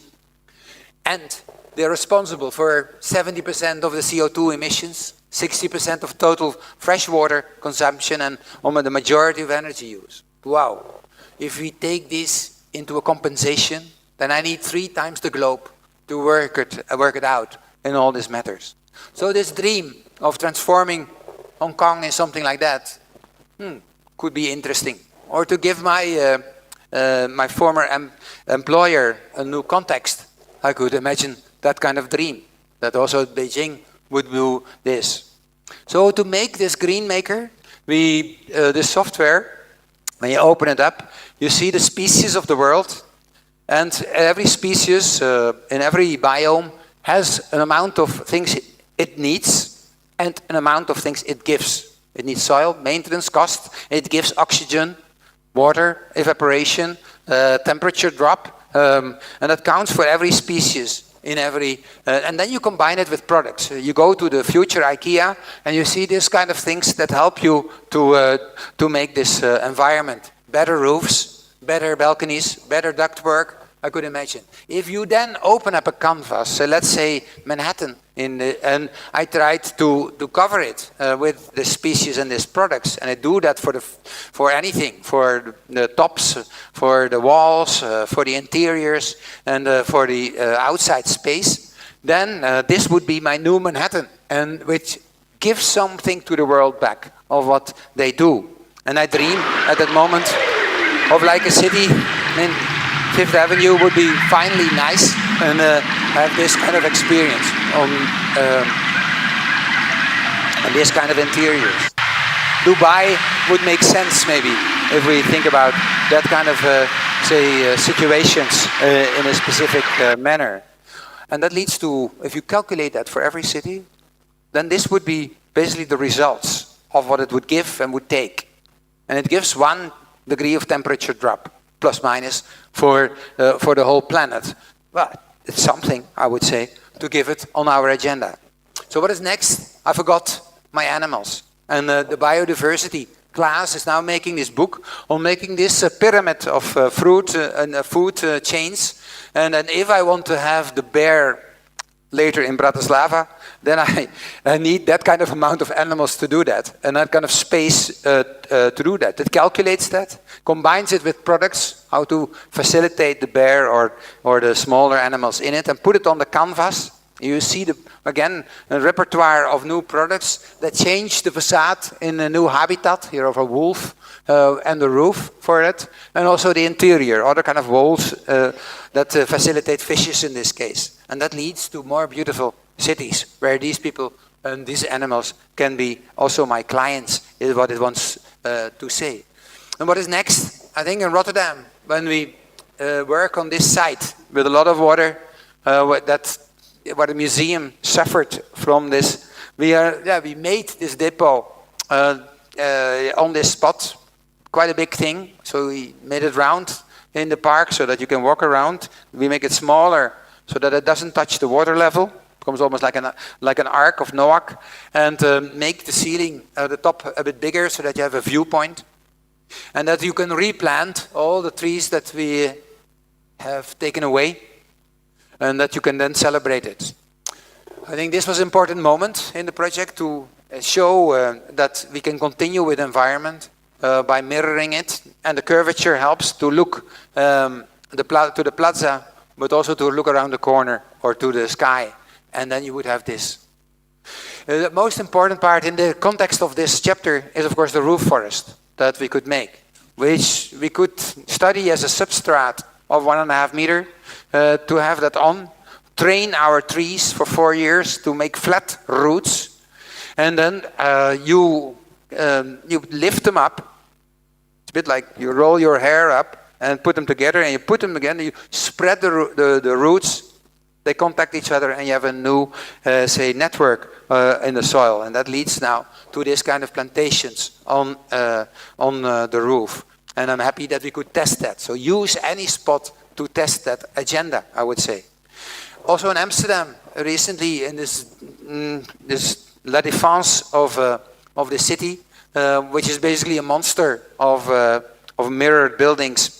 And they're responsible for 70% of the CO2 emissions, 60% of total freshwater consumption, and almost the majority of energy use. Wow. If we take this into a compensation, then I need 3 times the globe to work it out in all these matters. So this dream of transforming Hong Kong in something like that could be interesting. Or to give my my former employer a new context, I could imagine that kind of dream, that also Beijing would do this. So to make this green maker, this software, when you open it up, you see the species of the world, and every species in every biome has an amount of things it needs and an amount of things it gives. It needs soil, maintenance cost, it gives oxygen, water, evaporation, temperature drop, and that counts for every species in every, and then you combine it with products. You go to the future IKEA and you see this kind of things that help you to make this environment. Better roofs, better balconies, better ductwork, I could imagine. If you then open up a canvas, let's say Manhattan, and I tried to cover it with the species and these products, and I do that for anything, for the tops, for the walls, for the interiors, and for the outside space, then this would be my new Manhattan, and which gives something to the world back of what they do. And I dream at that moment of like a city in Fifth Avenue would be finally nice and have this kind of experience on this kind of interiors. Dubai would make sense maybe if we think about that kind of say situations in a specific manner. And that leads to, if you calculate that for every city, then this would be basically the results of what it would give and would take. And it gives 1 degree of temperature drop, plus minus, for the whole planet. But it's something, I would say, to give it on our agenda. So what is next? I forgot my animals. And the biodiversity class is now making this book on making this pyramid of fruit and food chains. And if I want to have the bear later in Bratislava, then I need that kind of amount of animals to do that, and that kind of space to do that. It calculates that, combines it with products, how to facilitate the bear or the smaller animals in it, and put it on the canvas. You see, again, a repertoire of new products that change the facade in a new habitat, here of a wolf, and the roof for it, and also the interior, other kind of walls that facilitate fishes in this case. And that leads to more beautiful cities, where these people and these animals can be also my clients, is what it wants to say. And what is next? I think in Rotterdam, when we work on this site with a lot of water, where the museum suffered from this, we made this depot on this spot, quite a big thing. So we made it round in the park so that you can walk around. We make it smaller so that it doesn't touch the water level. It becomes almost like an ark of Noah, and make the ceiling, the top a bit bigger so that you have a viewpoint, and that you can replant all the trees that we have taken away, and that you can then celebrate it. I think this was an important moment in the project to show that we can continue with environment by mirroring it, and the curvature helps to look to the plaza, but also to look around the corner or to the sky, and then you would have this. The most important part in the context of this chapter is, of course, the roof forest that we could make, which we could study as a substrate of 1.5 meter, to have that on, train our trees for 4 years to make flat roots, and then you lift them up. It's a bit like you roll your hair up and put them together, and you put them again, and you spread the roots, they contact each other, and you have a new, say, network in the soil. And that leads now to this kind of plantations on the roof. And I'm happy that we could test that. So use any spot to test that agenda, I would say. Also in Amsterdam, recently, in this La Défense of the city, which is basically a monster of mirrored buildings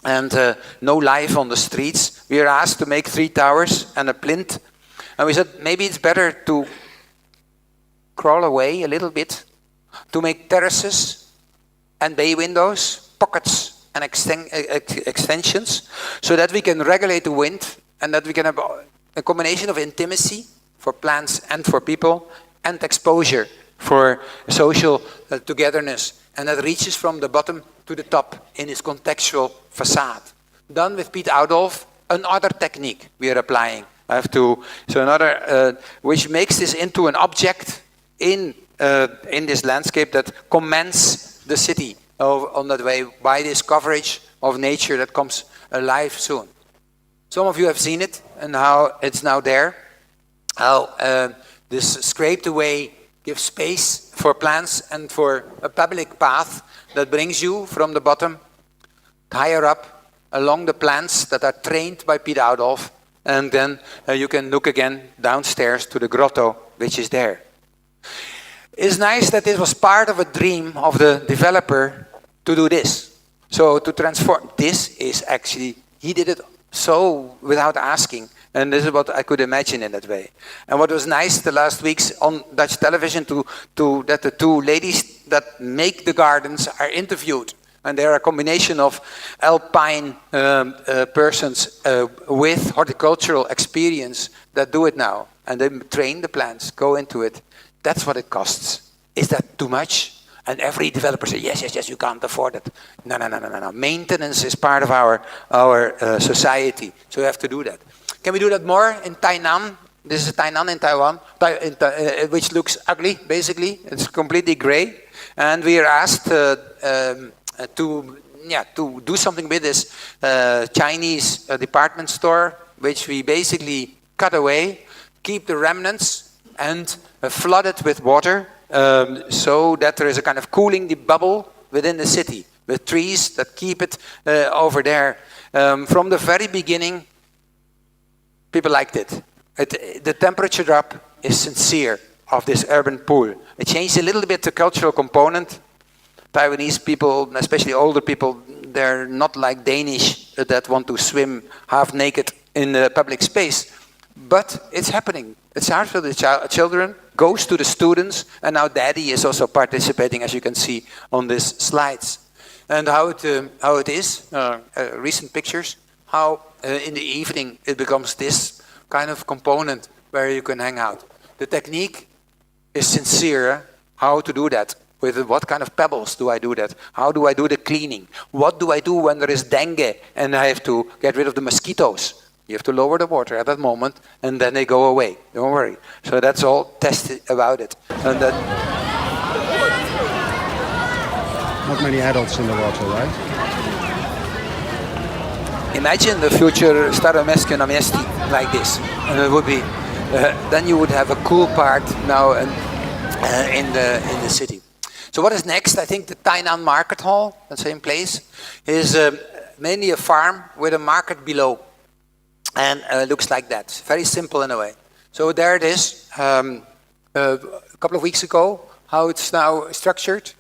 and no life on the streets. We are asked to make 3 towers and a plinth. And we said, maybe it's better to crawl away a little bit, to make terraces and bay windows, pockets and extensions, so that we can regulate the wind, and that we can have a combination of intimacy for plants and for people, and exposure for social togetherness, and that reaches from the bottom to the top in its contextual facade. Done with Piet Oudolf, another technique we are applying. Which makes this into an object in this landscape that commends the city on that way by this coverage of nature that comes alive soon. Some of you have seen it and how it's now there. How this scraped away gives space for plants and for a public path that brings you from the bottom higher up along the plants that are trained by Piet Oudolf, and then you can look again downstairs to the grotto which is there. It's nice that this was part of a dream of the developer to do this. So to transform, this is actually, he did it so without asking. And this is what I could imagine in that way. And what was nice the last weeks on Dutch television that the 2 ladies that make the gardens are interviewed. And they are a combination of alpine persons with horticultural experience that do it now. And they train the plants, go into it. That's what it costs. Is that too much? And every developer says, yes, you can't afford it. No. Maintenance is part of our society. So you have to do that. Can we do that more in Tainan? This is Tainan in Taiwan, which looks ugly, basically. It's completely gray. And we are asked to do something with this Chinese department store, which we basically cut away, keep the remnants, and flood it with water, so that there is a kind of cooling bubble within the city, with trees that keep it over there. From the very beginning, people liked it. The temperature drop is sincere of this urban pool. It changed a little bit the cultural component. Taiwanese people, especially older people, they're not like Danish that want to swim half naked in the public space. But it's happening. It starts with the children, goes to the students, and now Daddy is also participating, as you can see on these slides. And how it is, recent pictures, how in the evening it becomes this kind of component where you can hang out. The technique is sincere, how to do that. With what kind of pebbles do I do that? How do I do the cleaning? What do I do when there is dengue and I have to get rid of the mosquitoes? You have to lower the water at that moment and then they go away. Don't worry. So that's all tested about it. And then Not many adults in the water, right? imagine the future Staromescu Namiesti like this. And it would be, then you would have a cool part now in the city. So what is next? I think the Tainan Market Hall, the same place, is mainly a farm with a market below. And looks like that. Very simple in a way. So there it is. A couple of weeks ago, how it's now structured.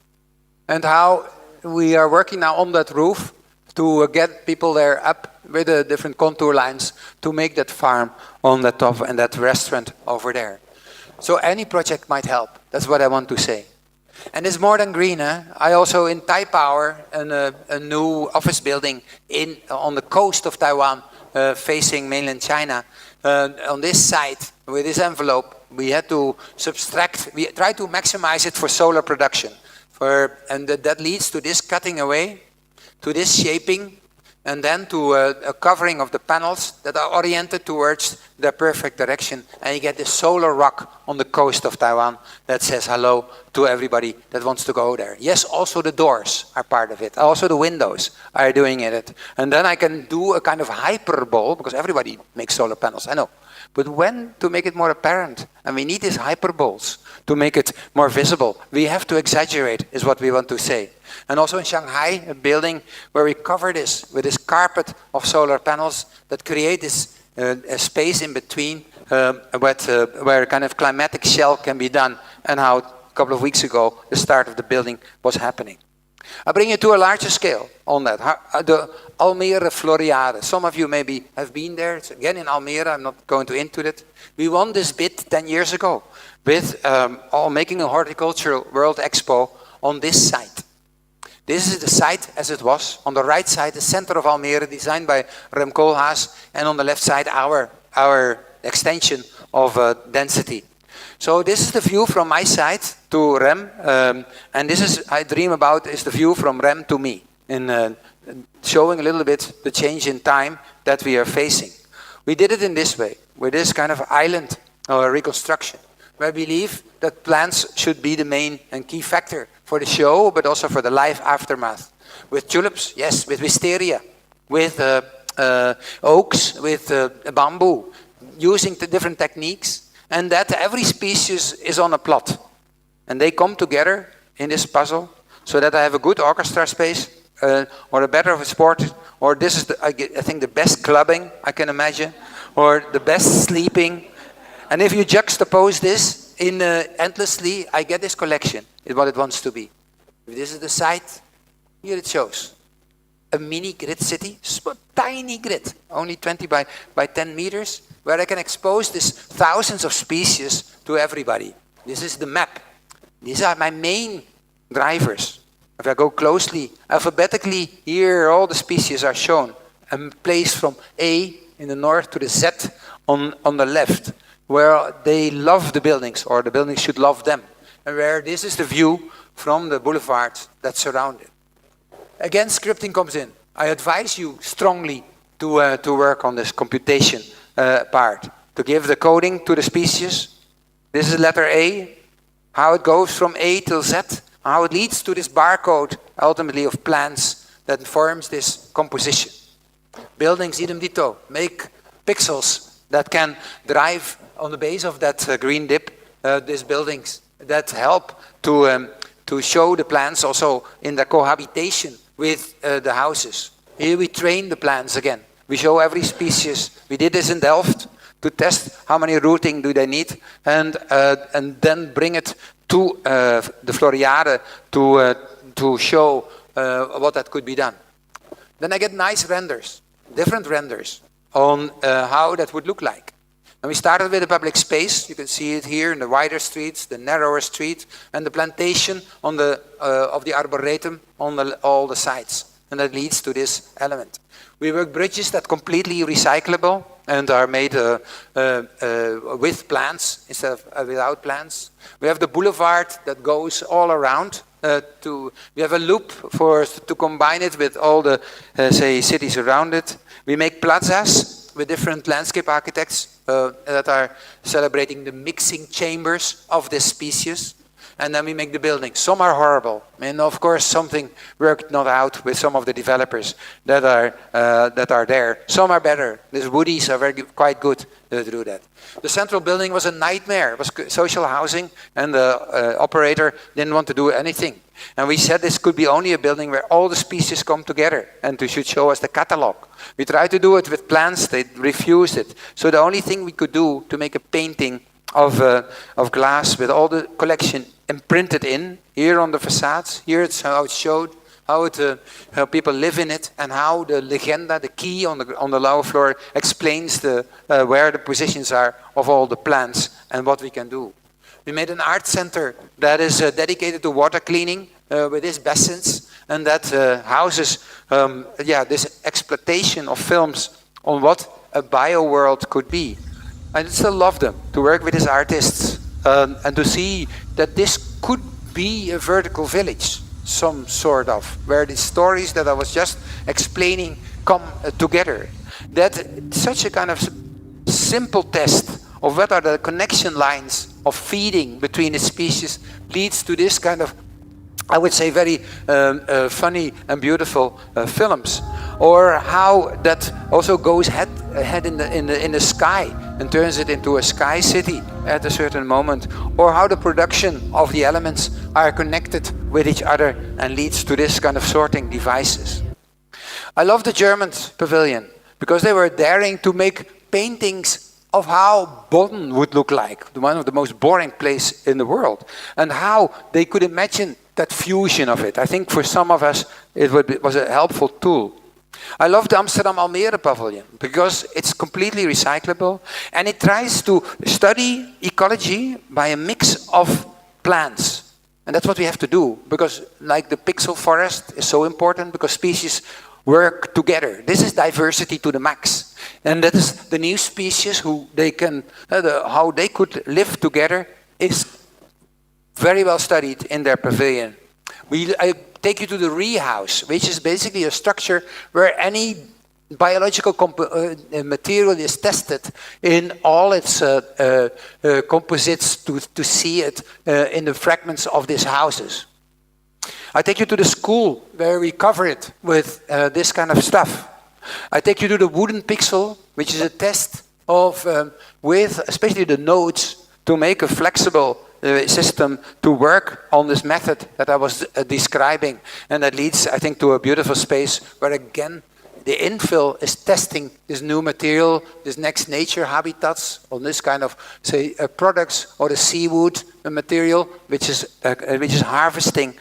And how we are working now on that roof to get people there up with the different contour lines to make that farm on the top and that restaurant over there. So any project might help. That's what I want to say. And it's more than green. I also in Taipower, a new office building on the coast of Taiwan, facing mainland China. On this side, with this envelope, we had to subtract. We try to maximize it for solar production. And that leads to this cutting away, to this shaping, and then to a covering of the panels that are oriented towards the perfect direction. And you get this solar rock on the coast of Taiwan that says hello to everybody that wants to go there. Yes, also the doors are part of it. Also the windows are doing it. And then I can do a kind of hyperbole, because everybody makes solar panels, I know. But when to make it more apparent? And we need these hyperboles to make it more visible. We have to exaggerate, is what we want to say. And also in Shanghai, a building where we cover this with this carpet of solar panels that create this a space in between where a kind of climatic shell can be done, and how a couple of weeks ago the start of the building was happening. I bring you to a larger scale on that. The Almere Floriade. Some of you maybe have been there. It's again in Almere. I'm not going into it. We won this bid 10 years ago with making a horticultural World Expo on this site. This is the site as it was. On the right side, the center of Almere, designed by Rem Koolhaas, and on the left side, our extension of density. So this is the view from my side to Rem, and this is, I dream about, is the view from Rem to me, in showing a little bit the change in time that we are facing. We did it in this way, with this kind of island reconstruction, where I believe that plants should be the main and key factor for the show, but also for the life aftermath. With tulips, yes, with wisteria, with oaks, with bamboo, using the different techniques, and that every species is on a plot. And they come together in this puzzle, so that I have a good orchestra space, or a better sport, or this is, I think, the best clubbing I can imagine, or the best sleeping. And if you juxtapose this in endlessly, I get this collection. It's what it wants to be. If this is the site, here it shows. A mini grid city, tiny grid, only 20 by 10 meters, where I can expose these thousands of species to everybody. This is the map. These are my main drivers. If I go closely, alphabetically, here all the species are shown and placed from A in the north to the Z on the left, where they love the buildings, or the buildings should love them, and where this is the view from the boulevards that surround it. Again, scripting comes in. I advise you strongly to work on this computation part, to give the coding to the species. This is letter A, how it goes from A till Z, how it leads to this barcode, ultimately, of plants that forms this composition. Buildings, idem dito, make pixels that can drive on the base of that green dip, these buildings that help to show the plants also in the cohabitation with the houses. Here we train the plants again. We show every species. We did this in Delft to test how many rooting do they need, and then bring it to the Floriade to show what that could be done. Then I get nice renders, different renders on how that would look like. And we started with the public space. You can see it here in the wider streets, the narrower streets, and the plantation on the, of the arboretum on all the sides. And that leads to this element. We work bridges that are completely recyclable and are made with plants instead of without plants. We have the boulevard that goes all around. We have a loop to combine it with all the, say, cities around it. We make plazas with different landscape architects that are celebrating the mixing chambers of this species. And then we make the buildings. Some are horrible. And of course, something worked not out with some of the developers that are there. Some are better. These woodies are quite good to do that. The central building was a nightmare. It was social housing, and the operator didn't want to do anything. And we said this could be only a building where all the species come together, and they should show us the catalog. We tried to do it with plants. They refused it. So the only thing we could do to make a painting of glass with all the collection imprinted in here on the facades. Here it's how it showed how people live in it, and how the legenda, the key on the lower floor, explains where the positions are of all the plants and what we can do. We made an art center that is dedicated to water cleaning with these basins, and that houses this exploitation of films on what a bio world could be. I still love them, to work with these artists and to see that this could be a vertical village, some sort of, where the stories that I was just explaining come together. That such a kind of simple test of what are the connection lines of feeding between the species leads to this kind of, I would say, very funny and beautiful films. Or how that also goes ahead in the sky and turns it into a sky city at a certain moment. Or how the production of the elements are connected with each other and leads to this kind of sorting devices. I love the German pavilion because they were daring to make paintings of how Bonn would look like, one of the most boring places in the world, and how they could imagine that fusion of it. I think for some of us it was a helpful tool. I love the Amsterdam Almere pavilion because it's completely recyclable, and it tries to study ecology by a mix of plants. And that's what we have to do, because like the pixel forest is so important because species work together. This is diversity to the max. And that is the new species who they can, how they could live together is very well studied in their pavilion. I take you to the House, which is basically a structure where any biological material is tested in all its composites to see it in the fragments of these houses. I take you to the school where we cover it with this kind of stuff. I take you to the wooden pixel, which is a test of with especially the nodes to make a flexible system to work on this method that I was describing. And that leads, I think, to a beautiful space where, again, the infill is testing this new material, this next nature habitats on this kind of, say, products, or the seawood material, which is harvesting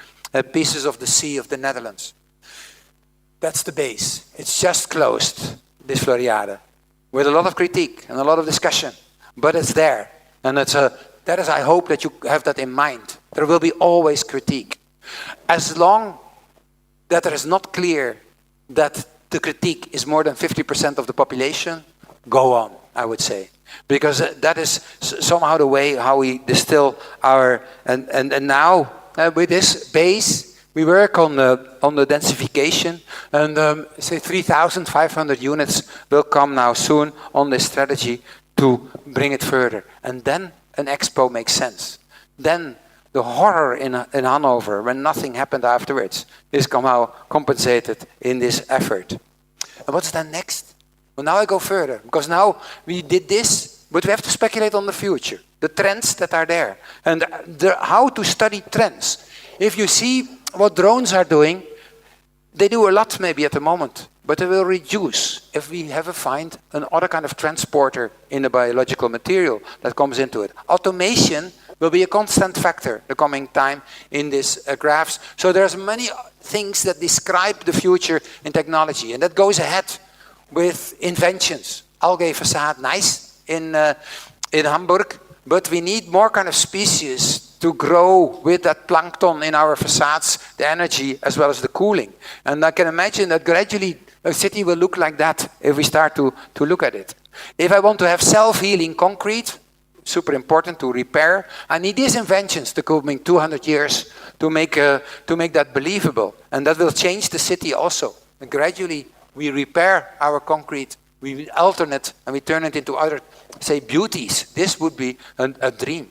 pieces of the sea of the Netherlands. That's the base. It's just closed, this Floriade, with a lot of critique and a lot of discussion, but it's there. And that is, I hope that you have that in mind. There will be always critique. As long that it is not clear that the critique is more than 50% of the population, go on, I would say. Because that is somehow the way how we distill our, and now with this base, we work on the densification, and say 3,500 units will come now soon on this strategy to bring it further. And then an expo makes sense. Then the horror in Hanover, when nothing happened afterwards, is somehow compensated in this effort. And what's then next? Well, now I go further, because now we did this, but we have to speculate on the future, the trends that are there, and how to study trends. If you see what drones are doing, they do a lot maybe at the moment, but they will reduce if we find another kind of transporter in the biological material that comes into it. Automation will be a constant factor the coming time in these graphs. So there's many things that describe the future in technology, and that goes ahead with inventions. Algae facade, nice. in Hamburg, but we need more kind of species to grow with that plankton in our facades, the energy as well as the cooling. And I can imagine that gradually a city will look like that if we start to look at it. If I want to have self-healing concrete, super important to repair, I need these inventions the coming 200 years to make that believable. And that will change the city also. And gradually we repair our concrete, we alternate and we turn it into other, say, beauties. This would be a dream.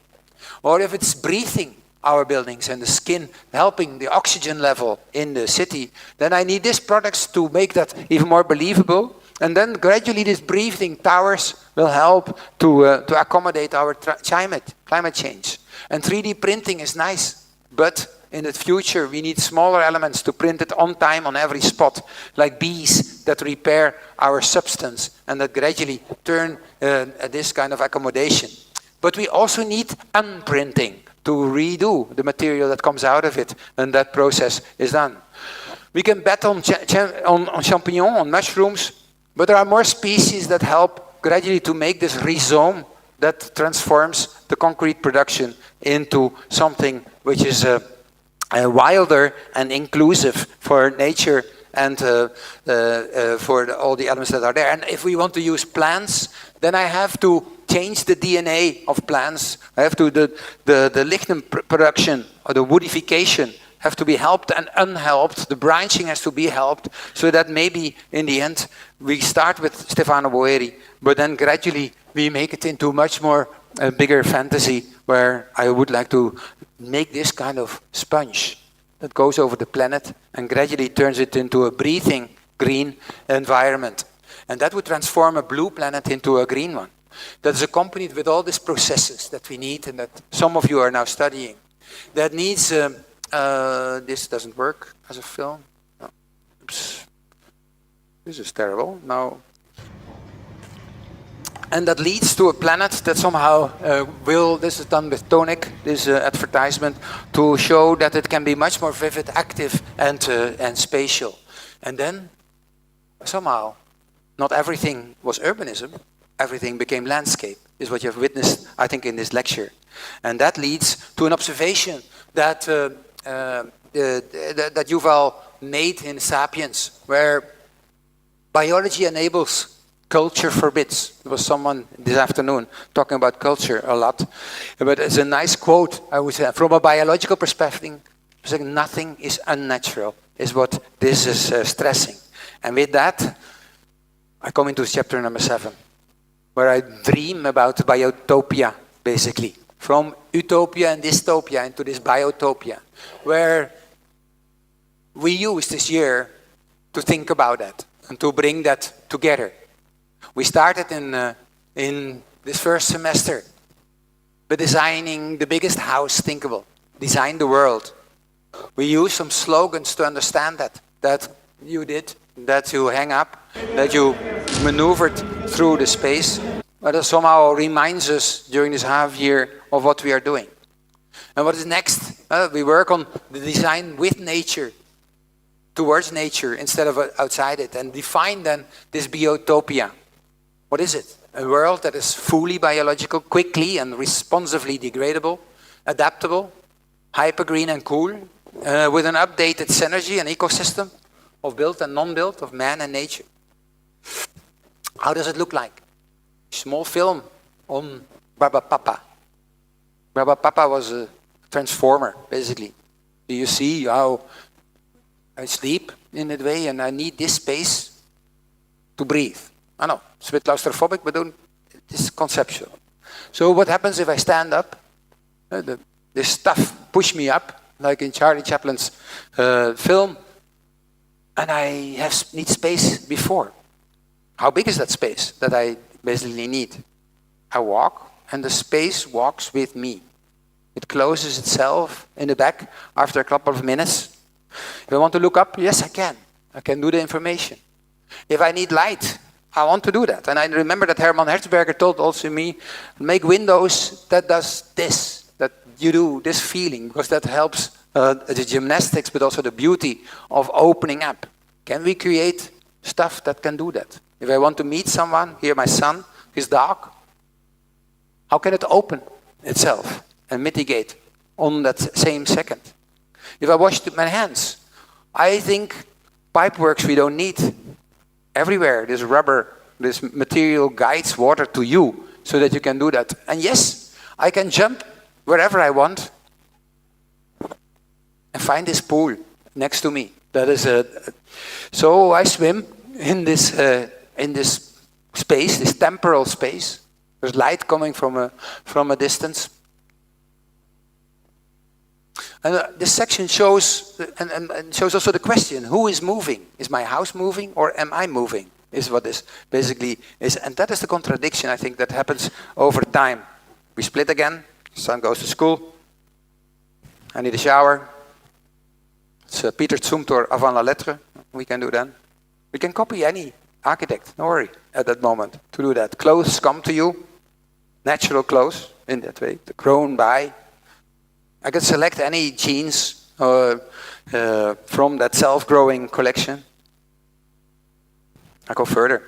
Or if it's breathing our buildings and the skin, helping the oxygen level in the city, then I need these products to make that even more believable. And then gradually these breathing towers will help to accommodate our climate change. And 3D printing is nice, but in the future we need smaller elements to print it on time on every spot, like bees that repair our substance and that gradually turn this kind of accommodation. But we also need unprinting to redo the material that comes out of it, and that process is done. We can bet on champignons, on mushrooms, but there are more species that help gradually to make this rhizome that transforms the concrete production into something which is wilder and inclusive for nature and for all the elements that are there. And if we want to use plants, then I have to change the DNA of plants. I have to, the lignin production or the woodification have to be helped and unhelped. The branching has to be helped, so that maybe in the end we start with Stefano Boeri, but then gradually we make it into much more bigger fantasy, where I would like to make this kind of sponge that goes over the planet and gradually turns it into a breathing green environment. And that would transform a blue planet into a green one. That is accompanied with all these processes that we need and that some of you are now studying. That needs, this doesn't work as a film. No. Oops. This is terrible. No. And that leads to a planet that somehow this is done with Tonic, this advertisement, to show that it can be much more vivid, active, and spatial. And then, somehow, not everything was urbanism, everything became landscape, is what you have witnessed, I think, in this lecture. And that leads to an observation that that Yuval made in Sapiens, where biology enables, culture forbids. There was someone this afternoon talking about culture a lot. But it's a nice quote, I would say, from a biological perspective, nothing is unnatural, is what this is stressing. And with that, I come into chapter number 7, where I dream about biotopia, basically. From utopia and dystopia into this biotopia, where we use this year to think about that and to bring that together. We started in this first semester by designing the biggest house thinkable, design the world. We used some slogans to understand that you did, that you hang up, that you maneuvered through the space, but it somehow reminds us during this half year of what we are doing. And what is next? We work on the design with nature, towards nature instead of outside it, and define then this biotopia. What is it? A world that is fully biological, quickly and responsively degradable, adaptable, hyper-green and cool, with an updated synergy and ecosystem of built and non-built, of man and nature. How does it look like? Small film on Baba Papa. Baba Papa was a transformer, basically. Do you see how I sleep in that way and I need this space to breathe? I know, it's a bit claustrophobic, but it's conceptual. So what happens if I stand up? This stuff push me up, like in Charlie Chaplin's film, and I need space before. How big is that space that I basically need? I walk, and the space walks with me. It closes itself in the back after a couple of minutes. If I want to look up, yes, I can. I can do the information. If I need light, I want to do that. And I remember that Hermann Hertzberger told also me, make windows that does this, that you do this feeling, because that helps the gymnastics, but also the beauty of opening up. Can we create stuff that can do that? If I want to meet someone, here my son, his dog, How can it open itself and mitigate on that same second? If I wash my hands, I think pipeworks we don't need. Everywhere, this rubber, this material guides water to you so that you can do that. And yes, I can jump wherever I want and find this pool next to me. That is so I swim in this space, this temporal space. There's light coming from a distance. And this section shows and shows also the question: who is moving? Is my house moving, or am I moving? Is what this basically is, and that is the contradiction I think that happens over time. We split again. Son goes to school. I need a shower. It's Peter Zumthor avant la lettre. We can do that. We can copy any architect. Don't worry at that moment to do that. Clothes come to you, natural clothes in that way, grown by. I can select any jeans from that self-growing collection. I go further.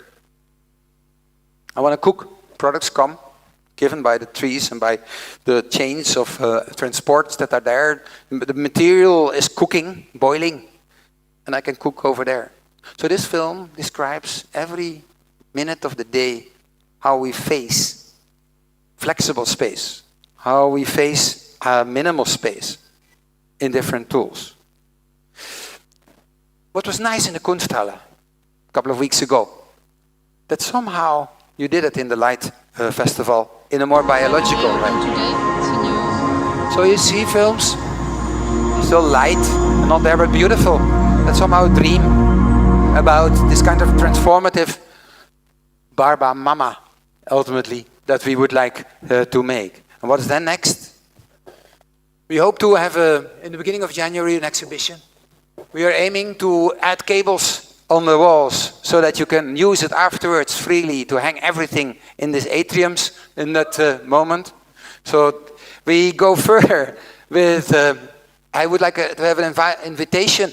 I want to cook. Products come, given by the trees and by the chains of transports that are there. The material is cooking, boiling, and I can cook over there. So this film describes every minute of the day how we face flexible space, how we face minimal space in different tools. What was nice in the Kunsthalle a couple of weeks ago, that somehow you did it in the Light Festival in a more biological way. So you see films, still light, and not there but beautiful, that somehow dream about this kind of transformative Barba Mama, ultimately, that we would like to make. And what is then next? We hope to have, in the beginning of January, an exhibition. We are aiming to add cables on the walls so that you can use it afterwards freely to hang everything in these atriums in that moment. So we go further with, I would like to have an invitation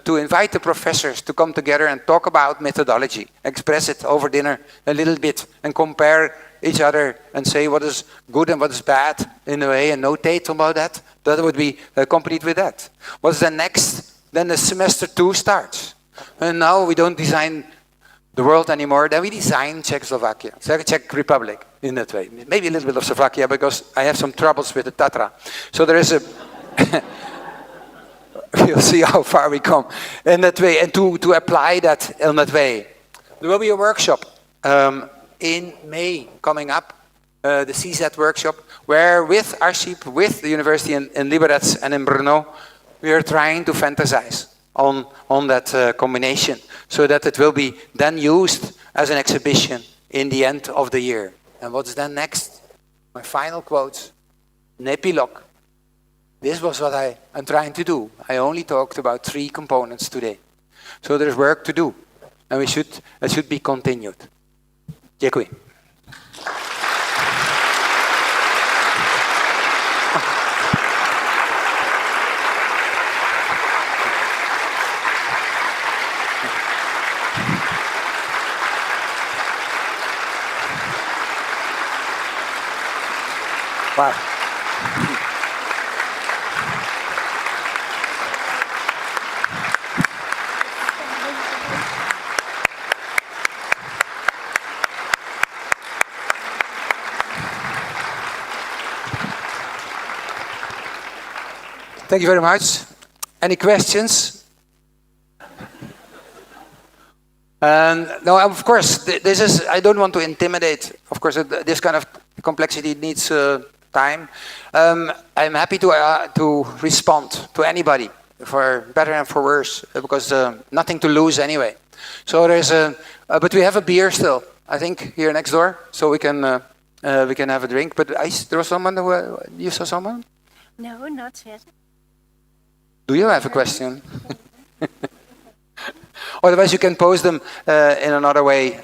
to invite the professors to come together and talk about methodology, express it over dinner a little bit and compare each other and say what is good and what is bad in a way and notate about that. That would be accompanied with that. What's the next? Then the semester 2 starts. And now we don't design the world anymore, then we design Czechoslovakia, Czech Republic in that way. Maybe a little bit of Slovakia because I have some troubles with the Tatra. So there is a... We'll see how far we come in that way and to apply that in that way. There will be a workshop in May coming up, the CZ workshop, where with Archip, with the university in Liberec and in Brno, we are trying to fantasize on that combination so that it will be then used as an exhibition in the end of the year. And what's then next? My final quotes, an epilogue. This was what I'm trying to do. I only talked about 3 components today. So there's work to do, and it should be continued. Děkuji. Wow. Thank you very much. Any questions? No, of course, this is, I don't want to intimidate. Of course, this kind of complexity needs time. I'm happy to respond to anybody, for better and for worse, because nothing to lose anyway. So there's but we have a beer still, I think, here next door, so we can have a drink. But there was someone you saw someone? No, not yet. Do you have a question? Otherwise, you can post them in another way,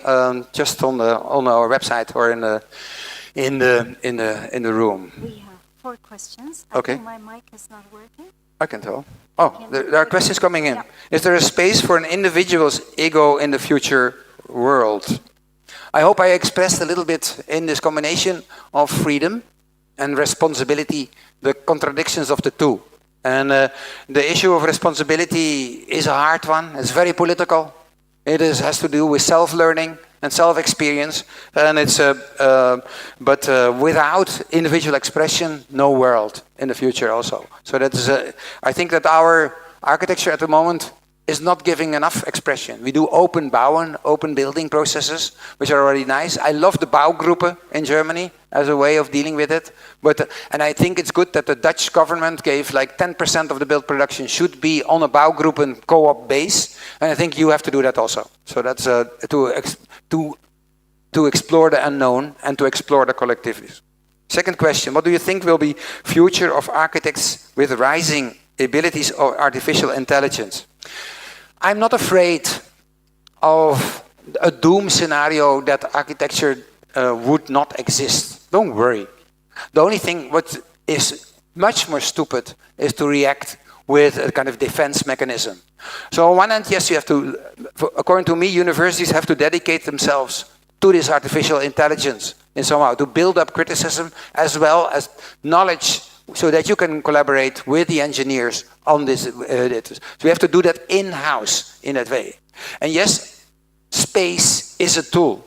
just on our website or in the room. We have 4 questions. Okay. I think my mic is not working. I can tell. Oh, there are questions coming in. Yeah. Is there a space for an individual's ego in the future world? I hope I expressed a little bit in this combination of freedom and responsibility, the contradictions of the two. And the issue of responsibility is a hard one. It's very political. It has to do with self-learning and self-experience. And it's but without individual expression, no world in the future also. So that is I think that our architecture at the moment is not giving enough expression. We do open bouwen, open building processes, which are already nice. I love the Bouwgroepen in Germany as a way of dealing with it. But and I think it's good that the Dutch government gave like 10% of the build production should be on a Bouwgroepen co-op base. And I think you have to do that also. So that's to explore the unknown and to explore the collectivities. Second question, what do you think will be future of architects with rising abilities of artificial intelligence? I'm not afraid of a doom scenario that architecture would not exist. Don't worry. The only thing what is much more stupid is to react with a kind of defense mechanism. So on one hand, yes, you have to, according to me, universities have to dedicate themselves to this artificial intelligence in somehow, to build up criticism as well as knowledge so that you can collaborate with the engineers on this. So we have to do that in-house in that way. And yes, space is a tool.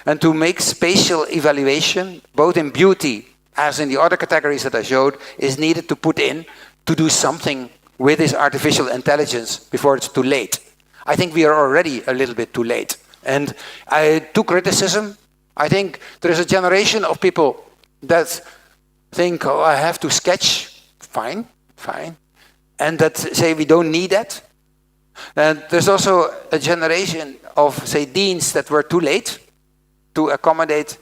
And to make spatial evaluation, both in beauty as in the other categories that I showed, is needed to put in to do something with this artificial intelligence before it's too late. I think we are already a little bit too late. And to criticism, I think there is a generation of people that think, oh, I have to sketch. Fine. And that say we don't need that. And there's also a generation of, say, deans that were too late to accommodate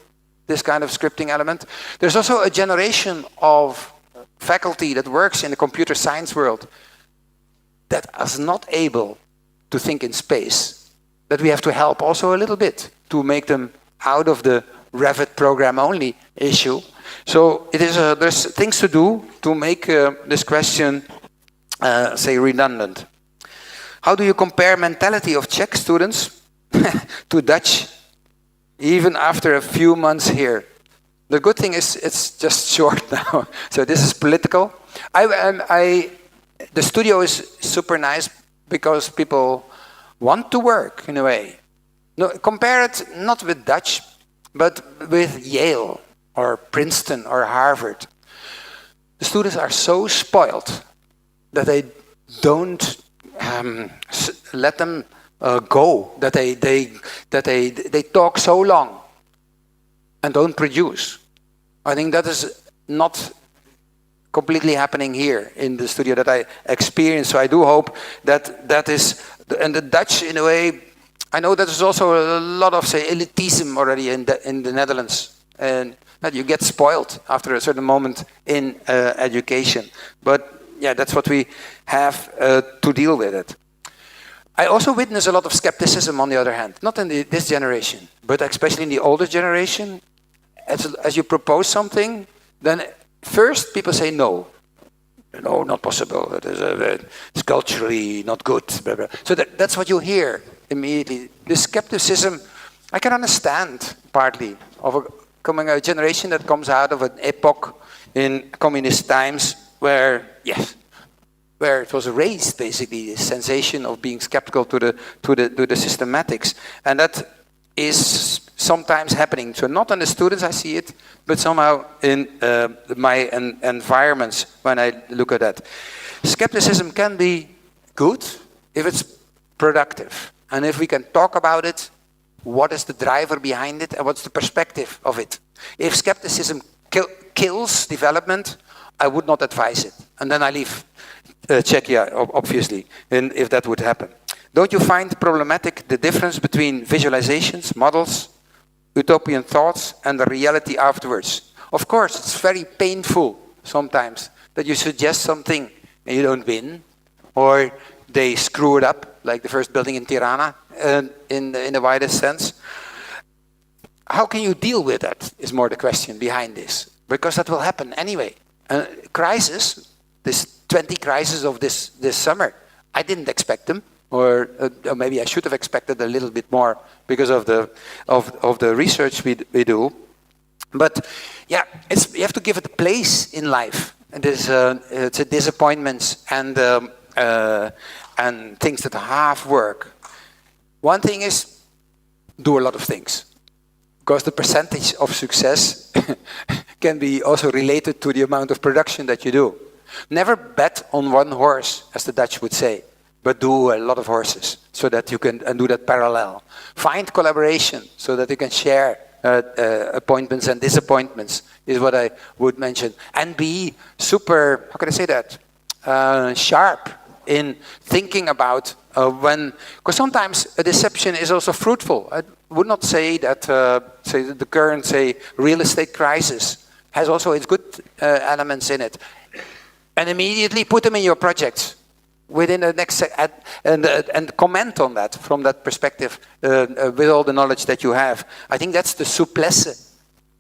this kind of scripting element. There's also a generation of faculty that works in the computer science world that is not able to think in space, that we have to help also a little bit to make them out of the Revit program only issue. So it is there's things to do to make this question, say, redundant. How do you compare mentality of Czech students to Dutch, even after a few months here? The good thing is it's just short now, so this is political. The studio is super nice because people want to work in a way. No, compare it not with Dutch, but with Yale or Princeton or Harvard. The students are so spoiled that they don't let them go, that they talk so long and don't produce. I think that is not completely happening here in the studio that I experienced. So I do hope that is, and the Dutch in a way, I know that there's also a lot of, say, elitism already in the Netherlands, and that you get spoiled after a certain moment in education. But yeah, that's what we have to deal with it. I also witness a lot of skepticism on the other hand, not in this generation, but especially in the older generation. As you propose something, then first people say no. No, not possible. It's culturally not good. Blah, blah. So that's what you hear immediately. The skepticism, I can understand partly of a generation that comes out of an epoch in communist times where it was raised basically the sensation of being skeptical to the systematics, and that is sometimes happening. So not on the students I see it, but somehow in my environments when I look at that. Skepticism can be good if it's productive, and if we can talk about it, what is the driver behind it and what's the perspective of it. If skepticism kills development, I would not advise it, and then I leave Czechia, obviously, and if that would happen. Don't you find problematic the difference between visualizations, models, utopian thoughts, and the reality afterwards? Of course, it's very painful sometimes that you suggest something and you don't win, or they screw it up, like the first building in Tirana, in the widest sense. How can you deal with that is more the question behind this, because that will happen anyway. Crisis, this 20 crises of this summer, I didn't expect them. or maybe I should have expected a little bit more because of the research we do. But yeah, you have to give it a place in life. And there's it's a disappointments and things that half work. One thing is do a lot of things, because the percentage of success can be also related to the amount of production that you do. Never bet on one horse, as the Dutch would say, but do a lot of horses so that you can do that parallel. Find collaboration so that you can share appointments and disappointments is what I would mention. And be super, how can I say that, sharp in thinking about when, because sometimes a deception is also fruitful. I would not say that say the current, say, real estate crisis has also its good elements in it. And immediately put them in your projects within the next and comment on that from that perspective with all the knowledge that you have. I think that's the souplesse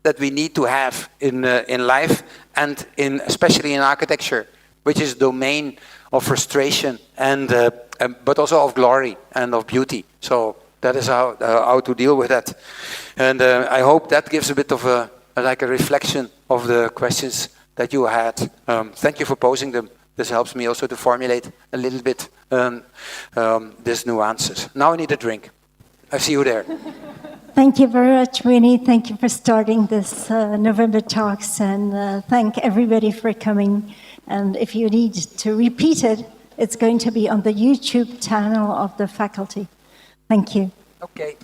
that we need to have in life and especially in architecture, which is domain of frustration and but also of glory and of beauty. So that is how to deal with that. And I hope that gives a bit of a reflection of the questions that you had. Thank you for posing them. This helps me also to formulate a little bit these nuances. Now I need a drink. I see you there. Thank you very much, Winnie. Thank you for starting this November talks, and thank everybody for coming. And if you need to repeat it, it's going to be on the YouTube channel of the faculty. Thank you. Okay.